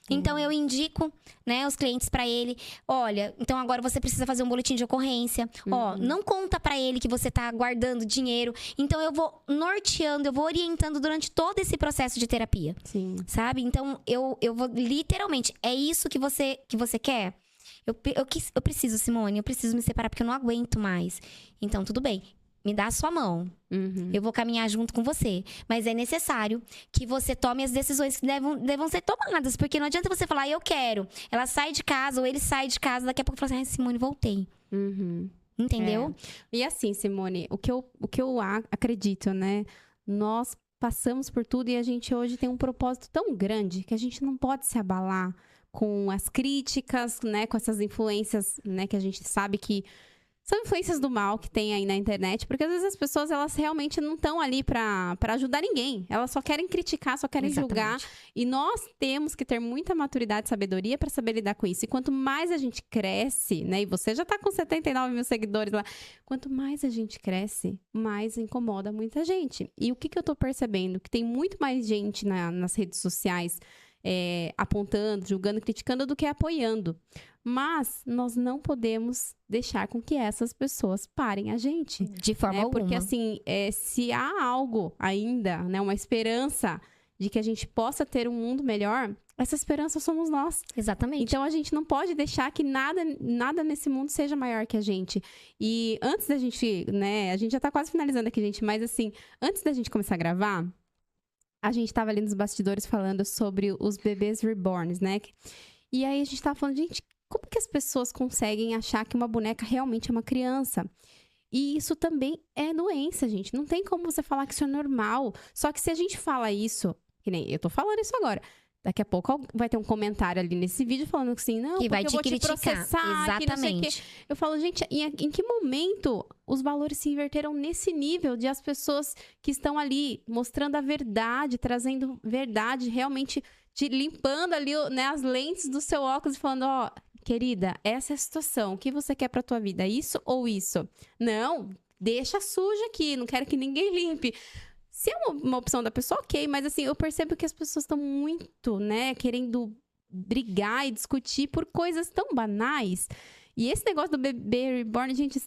Então, eu indico, né, os clientes pra ele. Olha, então agora você precisa fazer um boletim de ocorrência. Ó, não conta pra ele que você tá guardando dinheiro. Então, eu vou norteando, eu vou orientando durante todo esse processo de terapia. Sim. Sabe? Então, eu vou literalmente... É isso que você quer? Eu preciso, Simone, eu preciso me separar porque eu não aguento mais. Então, tudo bem. Me dá a sua mão. Uhum. Eu vou caminhar junto com você. Mas é necessário que você tome as decisões que devam ser tomadas. Porque não adianta você falar, eu quero. Ela sai de casa, ou ele sai de casa. Daqui a pouco fala assim, Simone, voltei. Uhum. Entendeu? E assim, Simone, o que eu acredito, né? Nós passamos por tudo e a gente hoje tem um propósito tão grande que a gente não pode se abalar com as críticas, né? Com essas influências, né? Que a gente sabe que são influências do mal que tem aí na internet, porque às vezes as pessoas, elas realmente não estão ali pra ajudar ninguém. Elas só querem criticar, só querem julgar. E nós temos que ter muita maturidade e sabedoria pra saber lidar com isso. E quanto mais a gente cresce, né? E você já tá com 79 mil seguidores lá. Quanto mais a gente cresce, mais incomoda muita gente. E o que eu tô percebendo? Que tem muito mais gente nas redes sociais apontando, julgando, criticando do que apoiando. Mas nós não podemos deixar com que essas pessoas parem a gente. De forma alguma. Porque assim, se há algo ainda, né, uma esperança de que a gente possa ter um mundo melhor, essa esperança somos nós. Exatamente. Então a gente não pode deixar que nada nesse mundo seja maior que a gente. E antes da gente, né, a gente já tá quase finalizando aqui, gente, mas assim, antes da gente começar a gravar, a gente tava ali nos bastidores falando sobre os bebês reborns, né? E aí a gente tava falando, gente, como que as pessoas conseguem achar que uma boneca realmente é uma criança? E isso também é doença, gente. Não tem como você falar que isso é normal. Só que se a gente fala isso, que nem eu tô falando isso agora, daqui a pouco vai ter um comentário ali nesse vídeo falando assim, não, que vai porque eu vou te criticar. processar, Exatamente. que não sei o quê. Eu falo, gente, em que momento os valores se inverteram nesse nível de as pessoas que estão ali mostrando a verdade, trazendo verdade, realmente te limpando ali, né, as lentes do seu óculos e falando, ó, querida, essa é a situação, o que você quer pra tua vida? Isso ou isso? Não, deixa suja aqui, não quero que ninguém limpe. Se é uma opção da pessoa, ok, mas assim, eu percebo que as pessoas estão muito, né, querendo brigar e discutir por coisas tão banais. E esse negócio do bebê reborn, gente,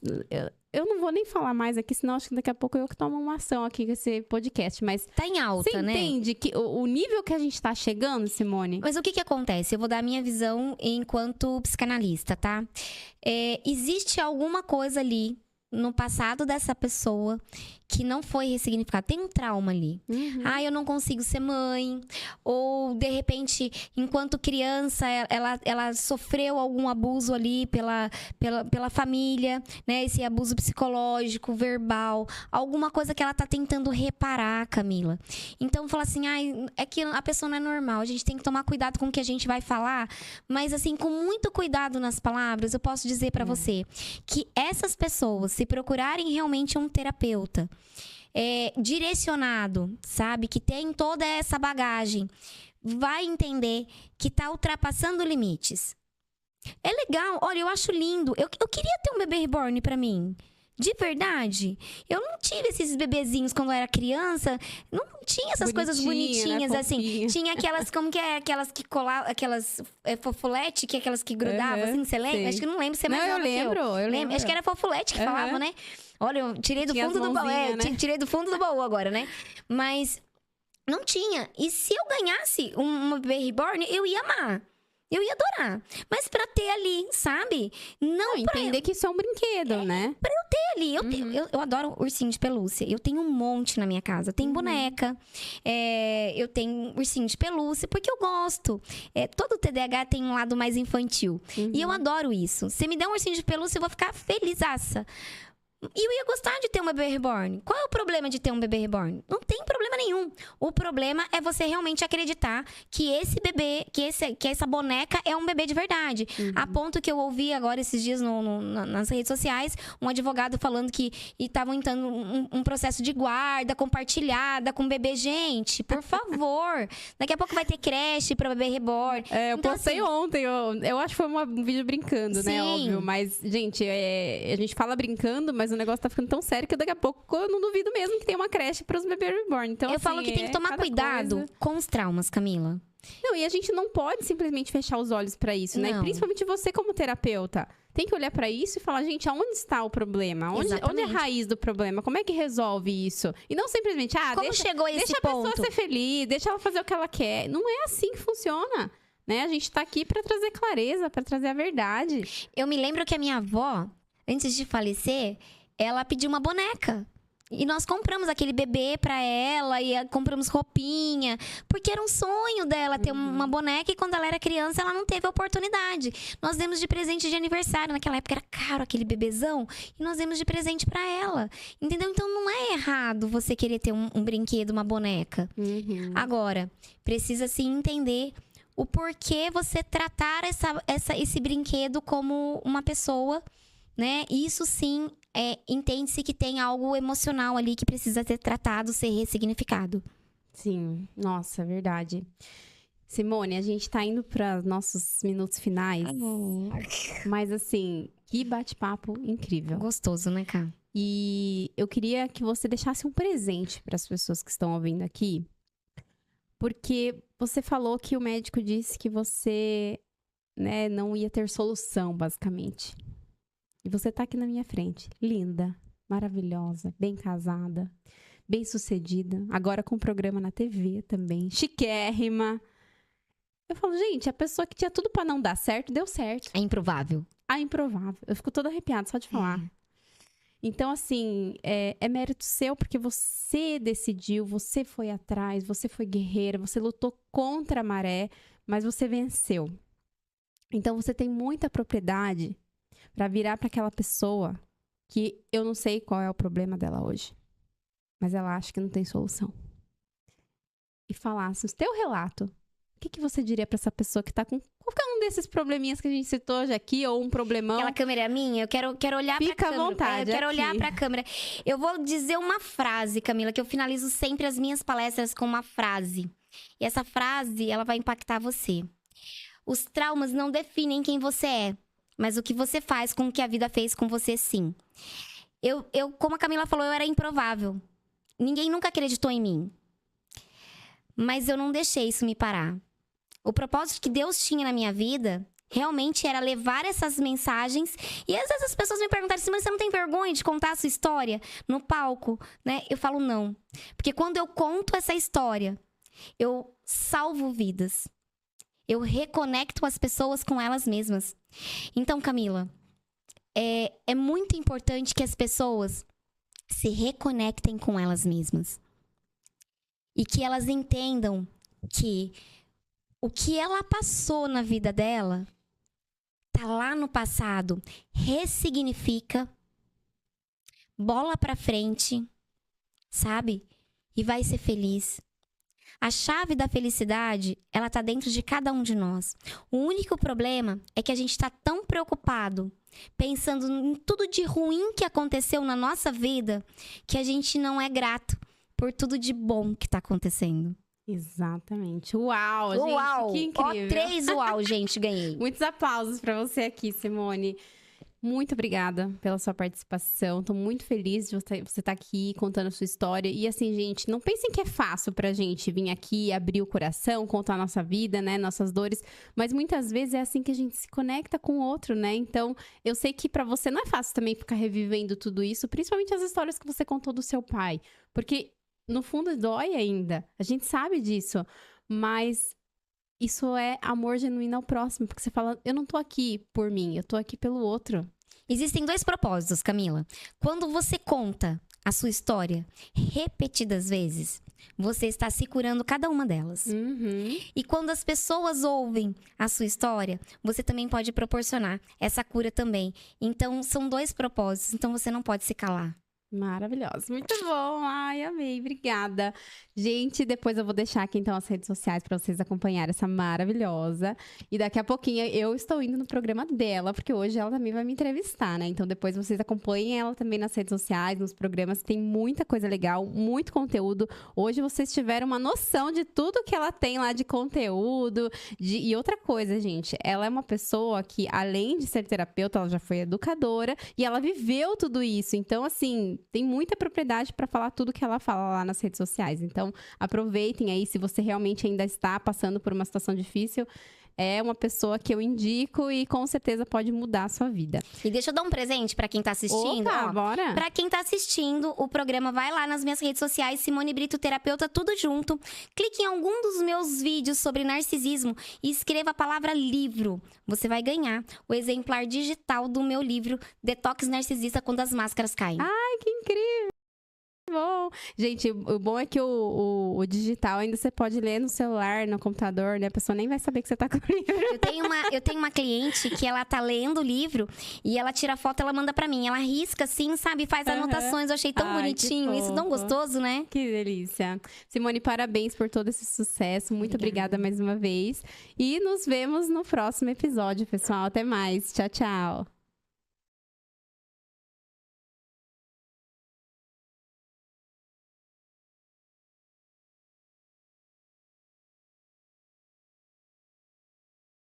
eu não vou nem falar mais aqui, senão acho que daqui a pouco eu que tomo uma ação aqui com esse podcast, mas... Tá em alta, você né? entende que o nível que a gente tá chegando, Simone? Mas o que acontece? Eu vou dar a minha visão enquanto psicanalista, tá? Existe alguma coisa ali no passado dessa pessoa que não foi ressignificado. Tem um trauma ali. Uhum. Ah, eu não consigo ser mãe. Ou, de repente, enquanto criança, ela sofreu algum abuso ali pela família, né? Esse abuso psicológico, verbal. Alguma coisa que ela tá tentando reparar, Camila. Então, fala assim, é que a pessoa não é normal. A gente tem que tomar cuidado com o que a gente vai falar. Mas, assim, com muito cuidado nas palavras, eu posso dizer pra você que essas pessoas, se procurarem realmente um terapeuta direcionado, sabe? Que tem toda essa bagagem, vai entender que tá ultrapassando limites. É legal, olha, eu acho lindo. Eu queria ter um bebê reborn pra mim. De verdade. Eu não tive esses bebezinhos quando eu era criança. Não tinha essas coisas bonitinhas, né? Assim. Tinha aquelas, como que é? Aquelas que colavam, aquelas fofolete, que é aquelas que grudavam, assim, você lembra? Acho que não lembro, você é mais nova que eu lembro. Acho que era fofolete que falava, né? Olha, eu tirei do fundo do baú. Né? Tirei do fundo do baú agora, né? Mas não tinha. E se eu ganhasse uma bebê reborn, eu ia amar. Eu ia adorar. Mas pra ter ali, sabe? Não entender que isso é um brinquedo, né? ali. Eu adoro ursinho de pelúcia. Eu tenho um monte na minha casa. Tem boneca, eu tenho ursinho de pelúcia, porque eu gosto. Todo TDAH tem um lado mais infantil. E eu adoro isso. Se me der um ursinho de pelúcia, eu vou ficar felizaça. E eu ia gostar de ter um bebê reborn. Qual é o problema de ter um bebê reborn? Não tem problema nenhum. O problema é você realmente acreditar que esse bebê, que essa boneca é um bebê de verdade. A ponto que eu ouvi agora esses dias nas redes sociais, um advogado falando que estavam entrando um processo de guarda compartilhada com bebê. Gente, por favor. Daqui a pouco vai ter creche para bebê reborn. Eu então, postei assim, ontem. Eu acho que foi um vídeo brincando, né? Sim. Óbvio. Mas, gente, a gente fala brincando, mas o negócio tá ficando tão sério que daqui a pouco eu não duvido mesmo que tem uma creche para os bebês reborn. Então, eu falo que tem que tomar cuidado com os traumas, Camila. Não, e a gente não pode simplesmente fechar os olhos para isso, né? Não. E principalmente você como terapeuta. Tem que olhar para isso e falar, gente, aonde está o problema? Onde é a raiz do problema? Como é que resolve isso? E não simplesmente, como chegou a esse deixa ponto? a pessoa ser feliz, deixa ela fazer o que ela quer. Não é assim que funciona, né? A gente tá aqui para trazer clareza, para trazer a verdade. Eu me lembro que a minha avó, antes de falecer, ela pediu uma boneca. E nós compramos aquele bebê pra ela e compramos roupinha. Porque era um sonho dela ter uma boneca e quando ela era criança ela não teve a oportunidade. Nós demos de presente de aniversário. Naquela época era caro aquele bebezão. E nós demos de presente pra ela. Entendeu? Então não é errado você querer ter um brinquedo, uma boneca. Agora, precisa se entender o porquê você tratar esse brinquedo como uma pessoa, né? Isso sim, entende-se que tem algo emocional ali que precisa ser tratado, ser ressignificado. Sim, nossa, verdade. Simone, a gente tá indo para nossos minutos finais. Mas assim, que bate-papo incrível. Gostoso, né, Cá? E eu queria que você deixasse um presente para as pessoas que estão ouvindo aqui. Porque você falou que o médico disse que você, né, não ia ter solução, basicamente. E você tá aqui na minha frente, linda, maravilhosa, bem casada, bem sucedida, agora com programa na TV também, chiquérrima. Eu falo, gente, a pessoa que tinha tudo pra não dar certo, deu certo. É improvável. Ah, improvável. Eu fico toda arrepiada só de falar. Então, assim, é mérito seu porque você decidiu, você foi atrás, você foi guerreira, você lutou contra a maré, mas você venceu. Então, você tem muita propriedade para virar para aquela pessoa que eu não sei qual é o problema dela hoje, mas ela acha que não tem solução. E falasse o teu relato, o que você diria para essa pessoa que tá com qualquer um desses probleminhas que a gente citou hoje aqui, ou um problemão? Aquela câmera é minha, eu quero olhar pra câmera. Fica à vontade. Eu quero aqui. olhar pra câmera. Eu vou dizer uma frase, Camila, que eu finalizo sempre as minhas palestras com uma frase. E essa frase, ela vai impactar você. Os traumas não definem quem você é, mas o que você faz com o que a vida fez com você, sim. Eu, como a Camila falou, eu era improvável. Ninguém nunca acreditou em mim. Mas eu não deixei isso me parar. O propósito que Deus tinha na minha vida realmente era levar essas mensagens. E às vezes as pessoas me perguntaram assim, mas você não tem vergonha de contar a sua história no palco, né? Eu falo não. Porque quando eu conto essa história, eu salvo vidas. Eu reconecto as pessoas com elas mesmas. Então, Camila, é muito importante que as pessoas se reconectem com elas mesmas. E que elas entendam que o que ela passou na vida dela tá lá no passado. Ressignifica, bola pra frente, sabe? E vai ser feliz. A chave da felicidade, ela tá dentro de cada um de nós. O único problema é que a gente tá tão preocupado, pensando em tudo de ruim que aconteceu na nossa vida, que a gente não é grato por tudo de bom que tá acontecendo. Exatamente. Uau, gente, Uau! que incrível. Ó, 3 uau, gente, ganhei. Muitos aplausos para você aqui, Simone. Muito obrigada pela sua participação. Tô muito feliz de você estar aqui contando a sua história. E assim, gente, não pensem que é fácil pra gente vir aqui, abrir o coração, contar a nossa vida, né? Nossas dores. Mas muitas vezes é assim que a gente se conecta com o outro, né? Então, eu sei que pra você não é fácil também ficar revivendo tudo isso, principalmente as histórias que você contou do seu pai. Porque, no fundo, dói ainda. A gente sabe disso. Mas isso é amor genuíno ao próximo. Porque você fala, eu não tô aqui por mim, eu tô aqui pelo outro. Existem 2 propósitos, Camila. Quando você conta a sua história repetidas vezes, você está se curando cada uma delas. E quando as pessoas ouvem a sua história, você também pode proporcionar essa cura também. Então, são 2 propósitos, então você não pode se calar. Maravilhosa, muito bom. Ai, amei, obrigada. Gente, depois eu vou deixar aqui então as redes sociais para vocês acompanharem essa maravilhosa. E daqui a pouquinho eu estou indo no programa dela, porque hoje ela também vai me entrevistar, né? Então depois vocês acompanhem ela também nas redes sociais, nos programas, tem muita coisa legal, muito conteúdo. Hoje vocês tiveram uma noção de tudo que ela tem lá de conteúdo. E outra coisa, gente, ela é uma pessoa que, além de ser terapeuta, ela já foi educadora e ela viveu tudo isso. Então, assim, tem muita propriedade para falar tudo que ela fala lá nas redes sociais. Então, aproveitem aí, se você realmente ainda está passando por uma situação difícil, é uma pessoa que eu indico e com certeza pode mudar a sua vida. E deixa eu dar um presente para quem tá assistindo. Opa, bora! Para quem tá assistindo o programa, vai lá nas minhas redes sociais, Simone Brito Terapeuta, tudo junto. Clique em algum dos meus vídeos sobre narcisismo e escreva a palavra livro. Você vai ganhar o exemplar digital do meu livro Detox Narcisista Quando as Máscaras Caem. Ai, que incrível! Bom. Gente, o bom é que o digital ainda você pode ler no celular, no computador, né? A pessoa nem vai saber que você tá com o livro. Eu tenho uma cliente que ela tá lendo o livro e ela tira a foto, ela manda pra mim. Ela risca assim, sabe? Faz anotações. Eu achei tão bonitinho. Isso tão gostoso, né? Que delícia. Simone, parabéns por todo esse sucesso. Muito obrigada mais uma vez. E nos vemos no próximo episódio, pessoal. Até mais. Tchau, tchau.